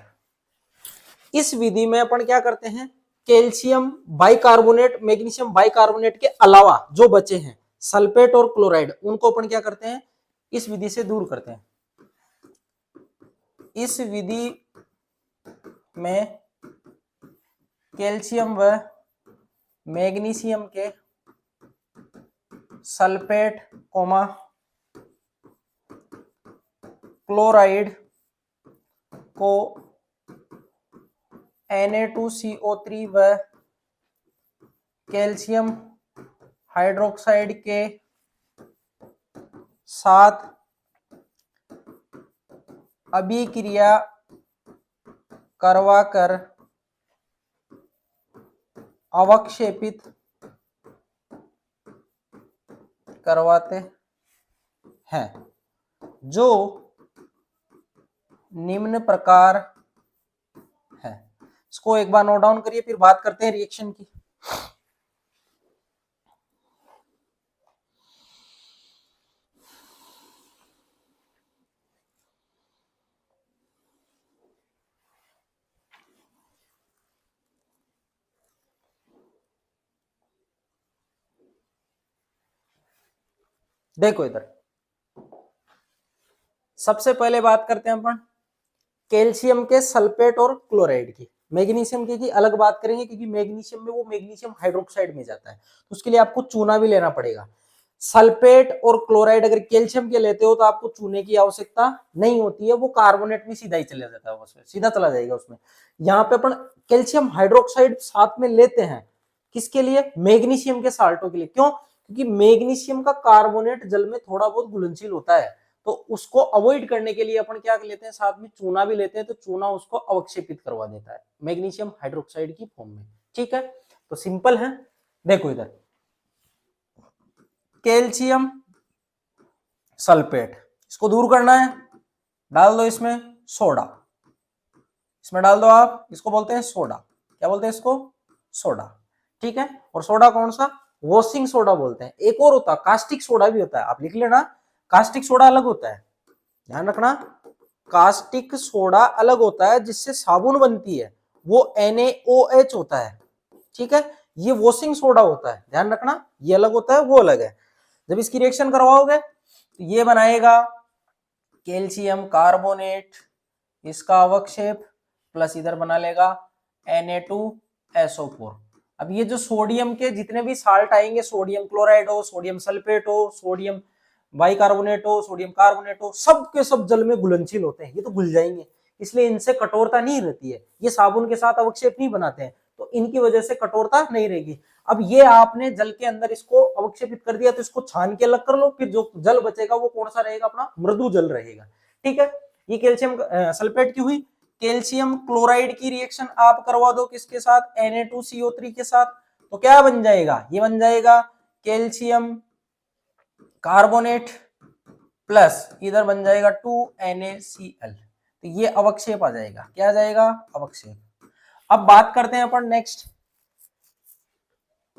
इस विधि में अपन क्या करते हैं, कैल्शियम बाइकार्बोनेट मैग्नीशियम बाइकार्बोनेट के अलावा जो बचे हैं सल्फेट और क्लोराइड, उनको अपन क्या करते हैं इस विधि से दूर करते हैं। इस विधि में कैल्शियम व मैग्नीशियम के सल्फेट कोमा क्लोराइड को Na2CO3 व कैल्शियम हाइड्रोक्साइड के साथ अभिक्रिया करवाकर अवक्षेपित करवाते हैं, जो निम्न प्रकार है। इसको एक बार नोट डाउन करिए, फिर बात करते हैं रिएक्शन की। देखो इधर सबसे पहले बात करते हैं अपन कैल्शियम के सल्फेट और क्लोराइड की। मैग्नीशियम की अलग बात करेंगे क्योंकि मैग्नीशियम में वो मैग्नीशियम हाइड्रोक्साइड में जाता है, तो उसके लिए आपको चूना भी लेना पड़ेगा। सल्फेट और क्लोराइड अगर कैल्शियम के लेते हो तो आपको चूने की आवश्यकता नहीं होती है, वो कार्बोनेट में सीधा ही चला जाता है, उसमें सीधा चला जाएगा उसमें। यहाँ पे अपन कैल्शियम हाइड्रोक्साइड साथ में लेते हैं किसके लिए, मैग्नीशियम के साल्टों के लिए। क्यों, क्योंकि मैग्नीशियम का कार्बोनेट जल में थोड़ा बहुत घुलनशील होता है, तो उसको अवॉइड करने के लिए अपन क्या लेते हैं, साथ में चूना भी लेते हैं, तो चूना उसको अवक्षेपित करवा देता है मैग्नीशियम हाइड्रोक्साइड की फॉर्म में। ठीक है, तो सिंपल है। देखो इधर कैल्शियम सल्फेट, इसको दूर करना है, डाल दो इसमें सोडा, इसमें डाल दो आप, इसको बोलते हैं सोडा। क्या बोलते हैं इसको, सोडा। ठीक है, और सोडा कौन सा, वॉशिंग सोडा बोलते हैं। एक और होता है कास्टिक सोडा भी होता है, आप लिख लेना, कास्टिक सोडा अलग होता है, ध्यान रखना। कास्टिक सोडा अलग होता है, जिससे साबुन बनती है, वो NaOH होता है। ठीक है, ये वॉशिंग सोडा होता है, ध्यान रखना, ये अलग होता है, वो अलग है। जब इसकी रिएक्शन करवाओगे तो ये बनाएगा कैल्शियम कार्बोनेट, इसका अवक्षेप प्लस इधर बना लेगा Na2SO4। अब ये जो सोडियम के जितने भी साल्ट आएंगे, सोडियम क्लोराइड हो, सोडियम सल्फेट हो, सोडियम बाइकार्बोनेट हो, सोडियम कार्बोनेट हो, सब के सब जल में घुलनशील होते हैं, ये तो घुल जाएंगे, इसलिए इनसे कठोरता नहीं रहती है। ये साबुन के साथ अवक्षेप नहीं बनाते हैं, तो इनकी वजह से कठोरता नहीं रहेगी। अब ये आपने जल के अंदर इसको अवक्षेपित कर दिया, तो इसको छान के अलग कर लो, फिर जो जल बचेगा वो कौन सा रहेगा, अपना मृदु जल रहेगा। ठीक है, ये कैल्शियम सल्फेट की हुई। कैल्शियम क्लोराइड की रिएक्शन आप करवा दो किसके साथ, Na2CO3 के साथ, तो क्या बन जाएगा, ये बन जाएगा कैल्शियम कार्बोनेट प्लस इधर बन जाएगा 2NaCl, तो ये अवक्षेप आ जाएगा। क्या आ जाएगा, अवक्षेप। अब बात करते हैं अपन नेक्स्ट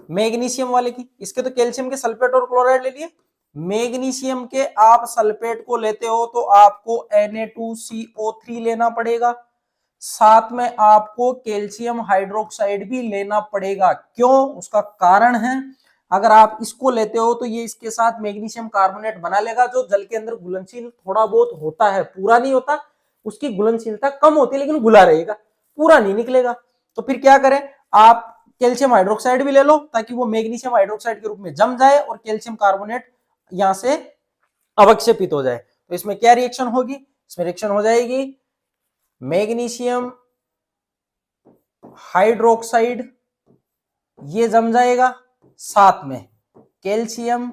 मैग्नीशियम वाले की। इसके तो कैल्शियम के सल्फेट और क्लोराइड ले लिए, मैग्नीशियम के आप सल्फेट को लेते हो तो आपको Na2CO3 लेना पड़ेगा, साथ में आपको कैल्शियम हाइड्रोक्साइड भी लेना पड़ेगा। क्यों, उसका कारण है, अगर आप इसको लेते हो तो ये इसके साथ मैग्नीशियम कार्बोनेट बना लेगा, जो जल के अंदर घुलनशील थोड़ा बहुत होता है, पूरा नहीं होता, उसकी घुलनशीलता कम होती है, लेकिन घुला रहेगा, पूरा नहीं निकलेगा। तो फिर क्या करें, आप कैल्शियम हाइड्रोक्साइड भी ले लो, ताकि वो मैग्नीशियम हाइड्रोक्साइड के रूप में जम जाए और कैल्शियम कार्बोनेट यहां से अवक्षेपित हो जाए। तो इसमें क्या रिएक्शन होगी, इसमें रिएक्शन हो जाएगी मैग्नीशियम हाइड्रोक्साइड, ये जम जाएगा, साथ में कैल्शियम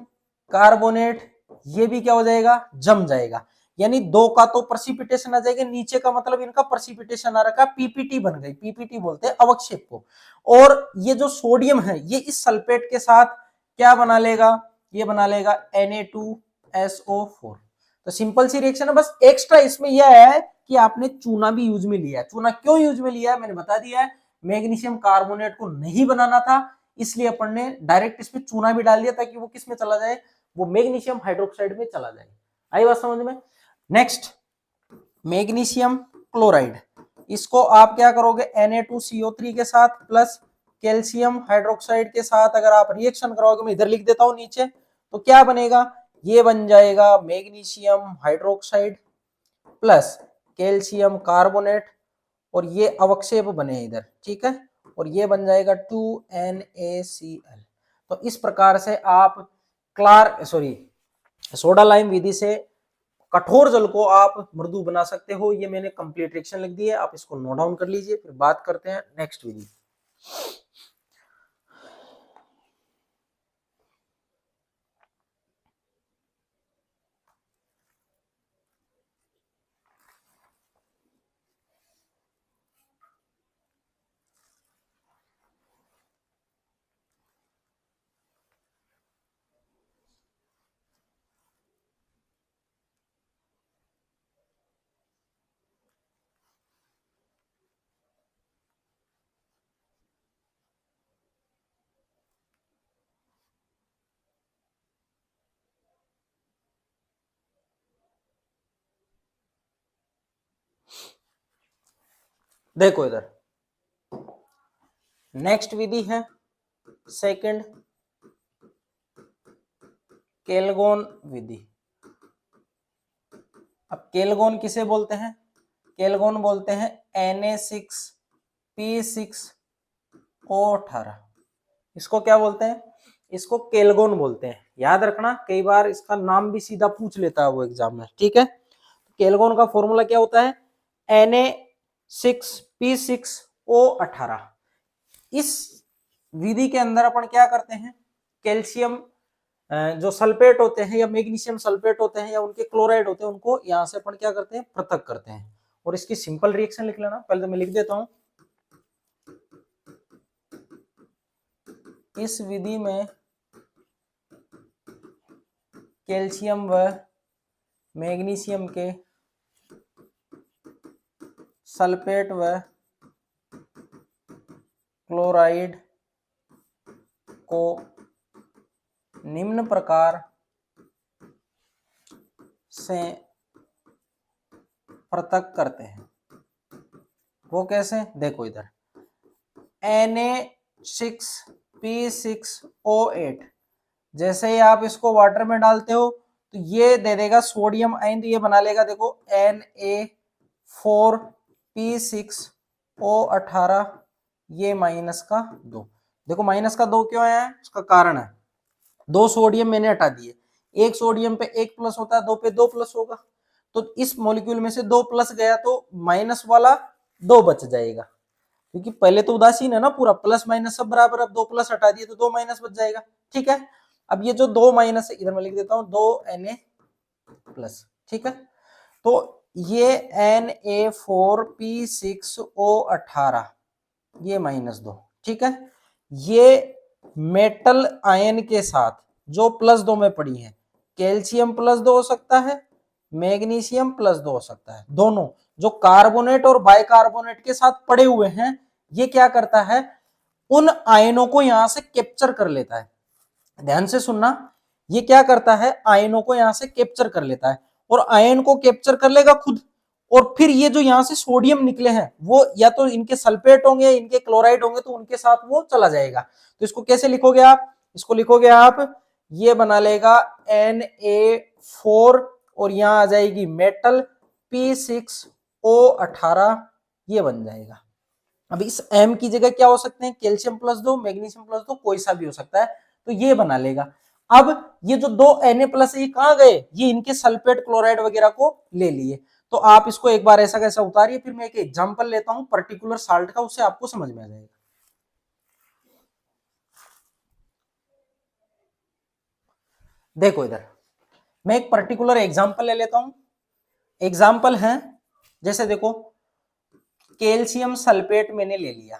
कार्बोनेट, ये भी क्या हो जाएगा, जम जाएगा। यानी दो का तो प्रेसिपिटेशन आ जाएगा, नीचे का मतलब इनका प्रेसिपिटेशन आ रखा, पीपीटी बन गई, पीपीटी बोलते हैं अवक्षेप को। और ये जो सोडियम है ये इस सल्फेट के साथ क्या बना लेगा, ये बना लेगा Na2SO4। तो सिंपल सी रिएक्शन है, बस एक्स्ट्रा इसमें यह है कि आपने चूना भी यूज में लिया है। चूना क्यों यूज में लिया है मैंने बता दिया है, मैग्नीशियम कार्बोनेट को नहीं बनाना था, इसलिए अपन ने डायरेक्ट इसमें चूना भी डाल दिया, ताकि वो किस में चला जाए, वो मैग्नीशियम हाइड्रोक्साइड में चला जाएगा। आई बात समझ में। नेक्स्ट मैग्नीशियम क्लोराइड, इसको आप क्या करोगे Na2CO3 के साथ प्लस कैल्शियम हाइड्रोक्साइड के साथ अगर आप रिएक्शन कराओगे, मैं इधर लिख देता हूं नीचे, तो क्या बनेगा, ये बन जाएगा magnesium hydroxide plus calcium carbonate, और ये अवक्षेप बने इधर, ठीक है, और ये बन जाएगा 2NaCl। तो इस प्रकार से आप सोडा लाइम विधि से कठोर जल को आप मृदु बना सकते हो। ये मैंने कंप्लीट रिएक्शन लिख दी है, आप इसको नोट डाउन कर लीजिए। फिर बात करते हैं नेक्स्ट विधि। देखो इधर नेक्स्ट विधि है सेकंड केल्गोन विधि। अब केल्गोन किसे बोलते हैं, केल्गोन बोलते हैं Na6P6O18। इसको क्या बोलते हैं, इसको केल्गोन बोलते हैं। याद रखना, कई बार इसका नाम भी सीधा पूछ लेता है वो एग्जाम में, ठीक है। केल्गोन का फॉर्मूला क्या होता है, Na6P6O18। इस विधि के अंदर अपन क्या करते हैं, कैल्शियम जो सल्फेट होते हैं या मैग्नीशियम सल्फेट होते हैं या उनके क्लोराइड होते हैं, उनको यहां से अपन क्या करते हैं, पृथक करते हैं। और इसकी सिंपल रिएक्शन लिख लेना, पहले तो मैं लिख देता हूं। इस विधि में कैल्शियम व मैग्नीशियम के सल्फेट व क्लोराइड को निम्न प्रकार से पृथक करते हैं। वो कैसे, देखो इधर Na6P6O8, जैसे ही आप इसको वाटर में डालते हो तो ये दे देगा सोडियम आयन, तो ये बना लेगा देखो Na4P6O18, ये -2। देखो -2 क्यों आया है, उसका कारण है 2 सोडियम मैंने हटा दिए, एक सोडियम पे 1 प्लस होता है, 2 पे 2 प्लस होगा, तो इस मॉलिक्यूल में से 2 प्लस गया तो माइनस वाला 2 बच जाएगा, क्योंकि पहले तो उदासीन है ना पूरा, प्लस माइनस सब बराबर, अब 2 प्लस हटा दिए तो 2 माइनस बच जाएगा, ठीक है। अब ये जो 2 माइनस है इधर मैं लिख देता हूं 2Na प्लस, ठीक है। तो ये Na4P6O18 ये -2, ठीक है। ये मेटल आयन के साथ जो +2 में पड़ी है, कैल्शियम +2 हो सकता है, मैग्नीशियम +2 हो सकता है, दोनों जो कार्बोनेट और बाइकार्बोनेट के साथ पड़े हुए हैं, ये क्या करता है, उन आयनों को यहां से कैप्चर कर लेता है। ध्यान से सुनना, ये क्या करता है, आयनों को यहां से कैप्चर कर लेता है, और आयन को कैप्चर कर लेगा खुद, और फिर ये जो यहां से सोडियम निकले हैं वो या तो इनके सल्फेट होंगे या इनके क्लोराइड होंगे, तो उनके साथ वो चला जाएगा। तो इसको कैसे लिखोगे आप, इसको लिखोगे आप, ये बना लेगा Na4 और यहां आ जाएगी मेटल P6O18, ये बन जाएगा। अब इस M की जगह क्या हो सकते हैं, कैल्शियम +2 मैग्नीशियम +2 कोई सा भी हो सकता है, तो ये बना लेगा। अब ये जो 2 Na+ है ये कहां गए, ये इनके सल्फेट क्लोराइड वगैरह को ले लिए। तो आप इसको एक बार ऐसा कैसा उतारिए, फिर मैं एक एग्जांपल लेता हूं पर्टिकुलर साल्ट का, उससे आपको समझ में आ जाएगा। देखो इधर मैं एक पर्टिकुलर एग्जांपल ले लेता हूं। एग्जांपल है जैसे देखो कैल्शियम सल्फेट मैंने ले लिया,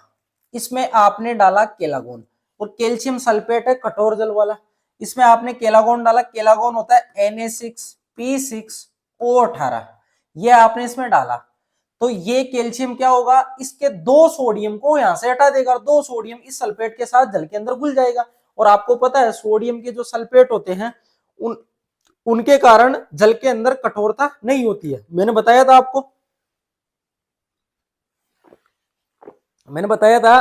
इसमें आपने डाला केलागोन, और कैल्शियम सल्फेट है कठोर जल वाला, इसमें आपने केलागोन डाला, केलागोन होता है Na6P6O18, ये आपने इसमें डाला, तो ये कैल्शियम क्या होगा, इसके 2 सोडियम को यहां से हटा देगा, और 2 सोडियम इस सल्फेट के साथ जल के अंदर घुल जाएगा। और आपको पता है सोडियम के जो सल्फेट होते हैं उन उनके कारण जल के अंदर कठोरता नहीं होती है। मैंने बताया था आपको, मैंने बताया था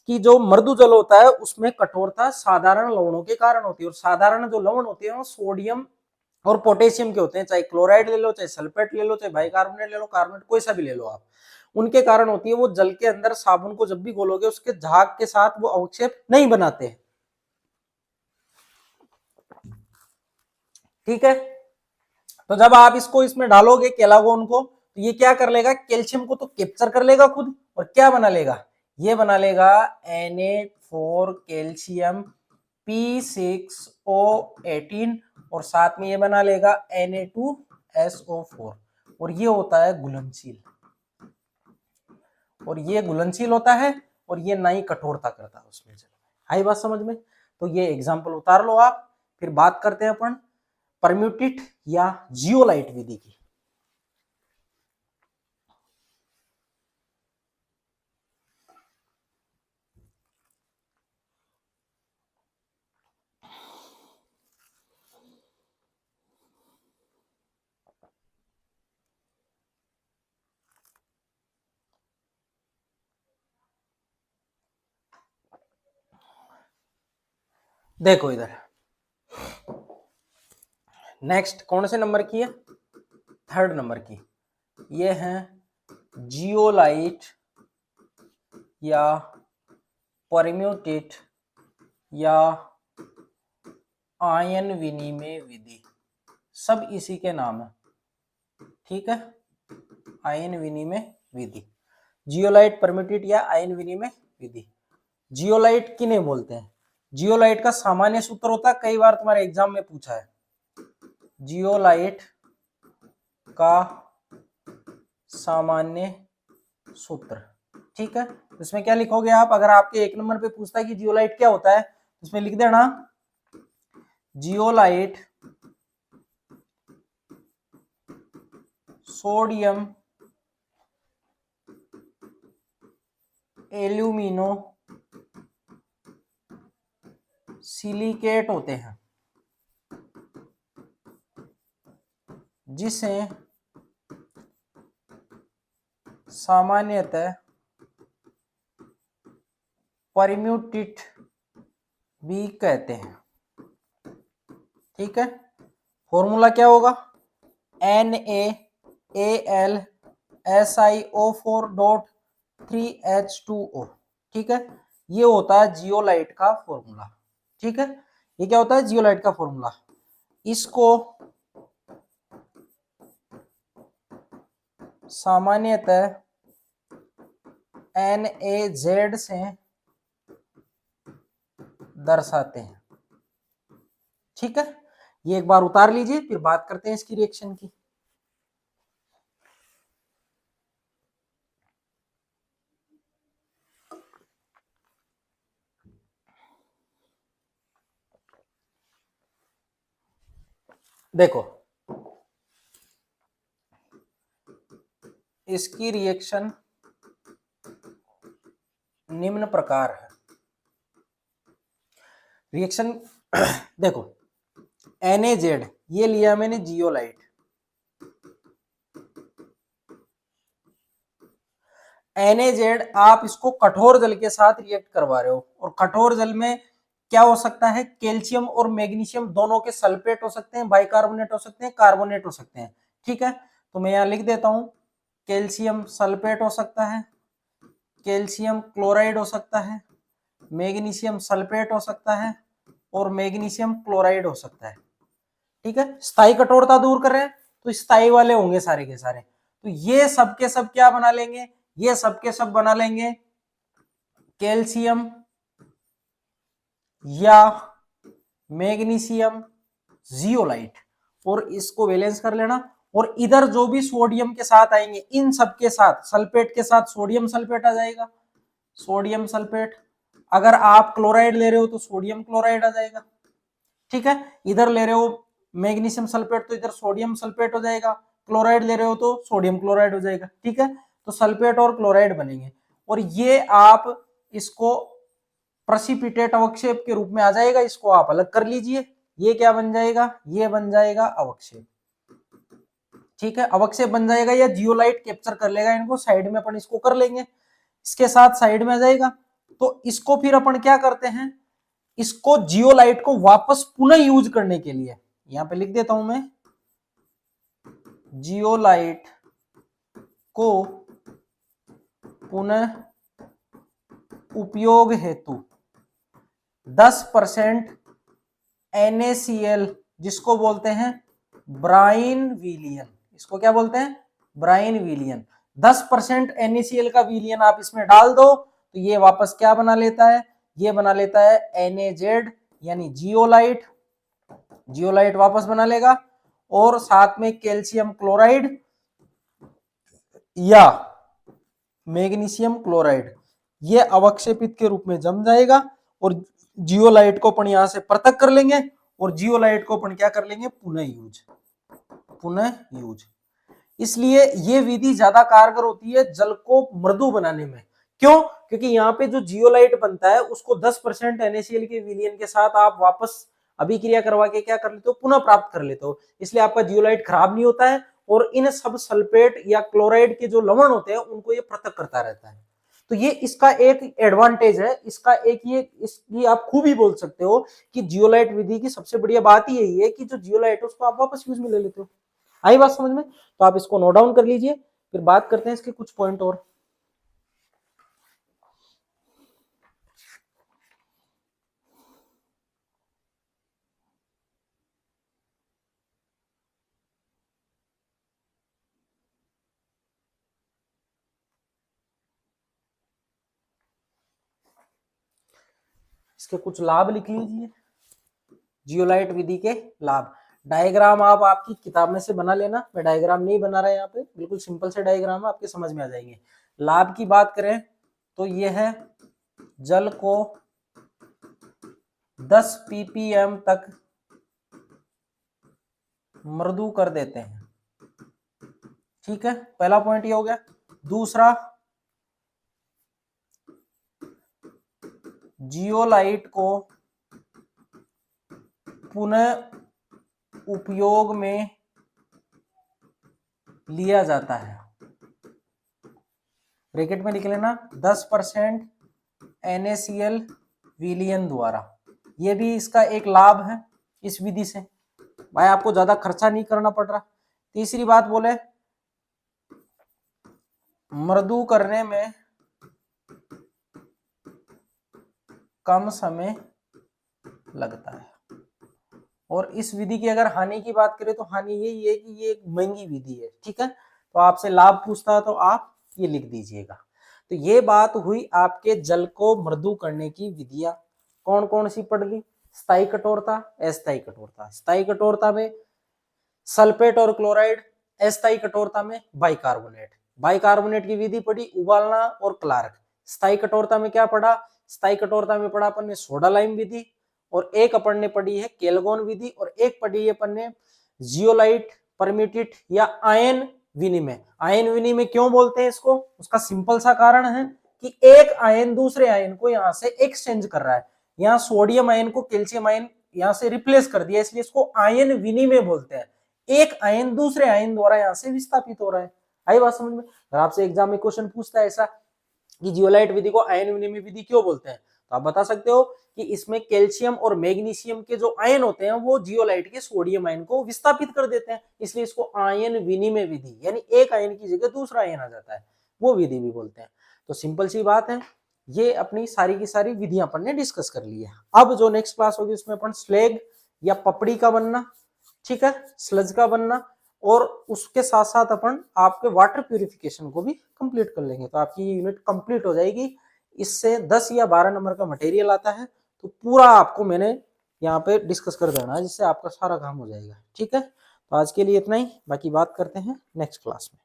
कि जो मृदु जल होता है उसमें कठोरता साधारण लवणों के कारण होती है, और साधारण जो लवण होते हैं वो सोडियम और पोटेशियम के होते हैं, चाहे क्लोराइड ले लो, चाहे सल्फेट ले लो, चाहे बाइकार्बोनेट ले लो, कार्बोनेट कोई सा भी ले लो आप, उनके कारण होती है। वो जल के अंदर साबुन को जब भी घोलोगे उसके झाग के साथ वो अवक्षेप नहीं बनाते हैं। ठीक है, तो जब आप इसको इसमें डालोगे केलागोन को, तो ये क्या कर लेगा, कैल्शियम को तो कैप्चर कर लेगा खुद, और क्या बना लेगा, ये बना लेगा Na4 कैल्शियम P6O18, और साथ में ये बना लेगा Na2SO4, और ये होता है घुलनशील, और ये घुलनशील होता है, और ये ना ही कठोरता करता है उसमें। आई बात समझ में? तो ये एग्जाम्पल उतार लो आप, फिर बात करते हैं अपन परम्यूटेट या जियोलाइट विधि की। देखो इधर नेक्स्ट कौन से नंबर की है, 3rd नंबर की। ये है जियोलाइट या परम्यूटेट या आयन विनिमय विधि, सब इसी के नाम है। ठीक है, आयन विनिमय विधि, जियोलाइट, परम्यूटेट या आयन विनिमय विधि। जियोलाइट किन्हें बोलते हैं? जियोलाइट का सामान्य सूत्र होता है, कई बार तुम्हारे एग्जाम में पूछा है, जियोलाइट का सामान्य सूत्र। ठीक है, इसमें क्या लिखोगे आप, अगर आपके 1 नंबर पे पूछता है कि जियोलाइट क्या होता है, तो इसमें लिख देना जियोलाइट सोडियम एल्यूमिनो सिलिकेट होते हैं, जिसे सामान्यतः परम्यूटेट भी कहते हैं। ठीक है, फॉर्मूला क्या होगा, NaAlSiO4.3H2O। ठीक है, ये होता है जियोलाइट का फॉर्मूला। ठीक है, ये क्या होता है, जियोलाइट का फॉर्मूला। इसको सामान्यतः NaZ से दर्शाते हैं। ठीक है, ये एक बार उतार लीजिए, फिर बात करते हैं इसकी रिएक्शन की। देखो इसकी रिएक्शन निम्न प्रकार है। रिएक्शन देखो, NaZ ये लिया मैंने जियोलाइट, NaZ आप इसको कठोर जल के साथ रिएक्ट करवा रहे हो, और कठोर जल में क्या हो सकता है, कैल्शियम और मैग्नीशियम दोनों के सल्फेट हो सकते हैं, बाइकार्बोनेट हो सकते हैं, कार्बोनेट हो सकते हैं। ठीक है, तो मैं यहां लिख देता हूं, कैल्शियम सल्फेट हो सकता है, कैल्शियम क्लोराइड हो सकता है, मैग्नीशियम सल्फेट हो सकता है, और मैग्नीशियम क्लोराइड हो सकता है। ठीक है, स्थायी कठोरता दूर कर रहे हैं तो स्थायी वाले होंगे सारे के सारे, तो ये सब के सब क्या बना लेंगे, ये सब के सब बना लेंगे कैल्शियम या मैग्नीशियम जियोलाइट, और इसको बैलेंस कर लेना। और इधर जो भी सोडियम के साथ आएंगे, इन सब के साथ सल्फेट के साथ सोडियम सल्फेट आ जाएगा, सोडियम सल्फेट। अगर आप क्लोराइड ले रहे हो तो सोडियम क्लोराइड आ जाएगा। ठीक है, इधर ले रहे हो मैग्नीशियम सल्फेट तो इधर सोडियम सल्फेट हो जाएगा, क्लोराइड ले रहे हो तो सोडियम क्लोराइड हो जाएगा। ठीक है, तो सल्फेट और क्लोराइड बनेंगे, और ये आप इसको प्रेसिपिटेट अवक्षेप के रूप में आ जाएगा, इसको आप अलग कर लीजिए। ये क्या बन जाएगा, ये बन जाएगा अवक्षेप। ठीक है, अवक्षेप बन जाएगा या जियोलाइट कैप्चर कर लेगा इनको, साइड में अपन इसको कर लेंगे, इसके साथ साइड में आ जाएगा। तो इसको फिर अपन क्या करते हैं, इसको जियोलाइट को वापस पुनः यूज करने के लिए यहां पे लिख देता हूं मैं, जियोलाइट को पुनः उपयोग हेतु 10% NaCl, जिसको बोलते हैं ब्राइन विलियन, इसको क्या बोलते हैं, ब्राइन विलियन। 10% NaCl का विलियन आप इसमें डाल दो तो ये वापस क्या बना लेता है, ये बना लेता है NaZ यानी जियोलाइट, जियोलाइट वापस बना लेगा, और साथ में कैल्शियम क्लोराइड या मैग्नीशियम क्लोराइड ये अवक्षेपित के रूप में जम जाएगा, और जियोलाइट को अपन यहां से पृथक कर लेंगे, और जियोलाइट को अपन क्या कर लेंगे, पुनः यूज, पुनः यूज। इसलिए ये विधि ज्यादा कारगर होती है जल को मृदु बनाने में। क्यों, क्योंकि यहाँ पे जो जियोलाइट बनता है उसको 10% NaCl के विलियन के साथ आप वापस अभिक्रिया करवा के क्या कर लेते हो, पुनः प्राप्त कर लेते हो, इसलिए आपका जियोलाइट खराब नहीं होता है, और इन सब सल्फेट या क्लोराइड के जो लवण होते हैं उनको ये पृथक करता रहता है। तो ये इसका एक एडवांटेज है, इसका एक ये इसकी आप खूबी बोल सकते हो कि जियोलाइट विधि की सबसे बढ़िया बात ही यही है कि जो जियोलाइट है उसको आप वापस यूज में ले लेते हो। आई बात समझ में, तो आप इसको नोट डाउन कर लीजिए, फिर बात करते हैं इसके कुछ पॉइंट और। इसके कुछ लाभ लिख लीजिए, जियोलाइट विधि के लाभ। डायग्राम आप आपकी किताब में से बना लेना, मैं डायग्राम नहीं बना रहा यहाँ पे, बिल्कुल सिंपल से डायग्राम है, आपके समझ में आ जाएंगे। लाभ की बात करें तो ये है जल को 10 ppm तक मृदु कर देते हैं। ठीक है, पहला पॉइंट ये हो गया। दूसरा, जियोलाइट को पुनः उपयोग में लिया जाता है, ब्रैकेट में लिख लेना 10% NaCl विलियन द्वारा। ये भी इसका एक लाभ है इस विधि से, भाई आपको ज्यादा खर्चा नहीं करना पड़ रहा। तीसरी बात बोले, मृदु करने में कम समय लगता है। और इस विधि की अगर हानि की बात करें तो हानि यही है कि ये एक महंगी विधि है। ठीक है, तो आपसे लाभ पूछता है तो आप ये लिख दीजिएगा। तो ये बात हुई आपके जल को मृदु करने की विधियां कौन कौन सी पढ़ ली, स्थायी कठोरता, अस्थायी कठोरता। स्थायी कठोरता में सल्फेट और क्लोराइड, अस्थायी कठोरता में बाइकार्बोनेट। बाइकार्बोनेट की विधि पढ़ी, उबालना और क्लार्क। स्थायी कठोरता में क्या पढ़ा, स्थायी कठोरता में पढ़ा अपन ने सोडा लाइम विधि, और एक अपन ने पढ़ी है केल्गोन विधि, और एक पढ़ी है अपन ने जियोलाइट परमिटिट या आयन विनिमय। आयन विनिमय क्यों बोलते हैं इसको, उसका सिंपल सा कारण है कि एक आयन दूसरे आयन को यहां से एक्सचेंज कर रहा है। यहाँ सोडियम आयन को कैल्शियम आयन यहां से रिप्लेस कर दिया, इसलिए इसको आयन विनिमय बोलते हैं। एक आयन दूसरे आयन द्वारा यहां से विस्थापित हो रहा है। आई बात समझ में। अगर आपसे एग्जाम में क्वेश्चन पूछता है ऐसा कि जियोलाइट विधि को आयन विनिमय विधि क्यों बोलते हैं, तो आप बता सकते हो कि इसमें कैल्शियम और मैग्नीशियम के जो आयन होते हैं वो जियोलाइट के सोडियम आयन को विस्थापित कर देते हैं, इसलिए इसको आयन विनिमय विधि, यानी एक आयन की जगह दूसरा आयन आ जाता है, वो विधि भी बोलते हैं। तो सिंपल सी बात है, ये अपनी सारी की सारी विधियां अपन ने डिस्कस कर ली है। अब जो नेक्स्ट क्लास होगी उसमें अपन स्लेग या पपड़ी का बनना, ठीक है, स्लज का बनना, और उसके साथ साथ अपन आपके वाटर प्यूरिफिकेशन को भी कंप्लीट कर लेंगे। तो आपकी ये यूनिट कंप्लीट हो जाएगी। इससे 10 या 12 नंबर का मटेरियल आता है, तो पूरा आपको मैंने यहाँ पे डिस्कस कर देना है, जिससे आपका सारा काम हो जाएगा। ठीक है, तो आज के लिए इतना ही, बाकी बात करते हैं नेक्स्ट क्लास में।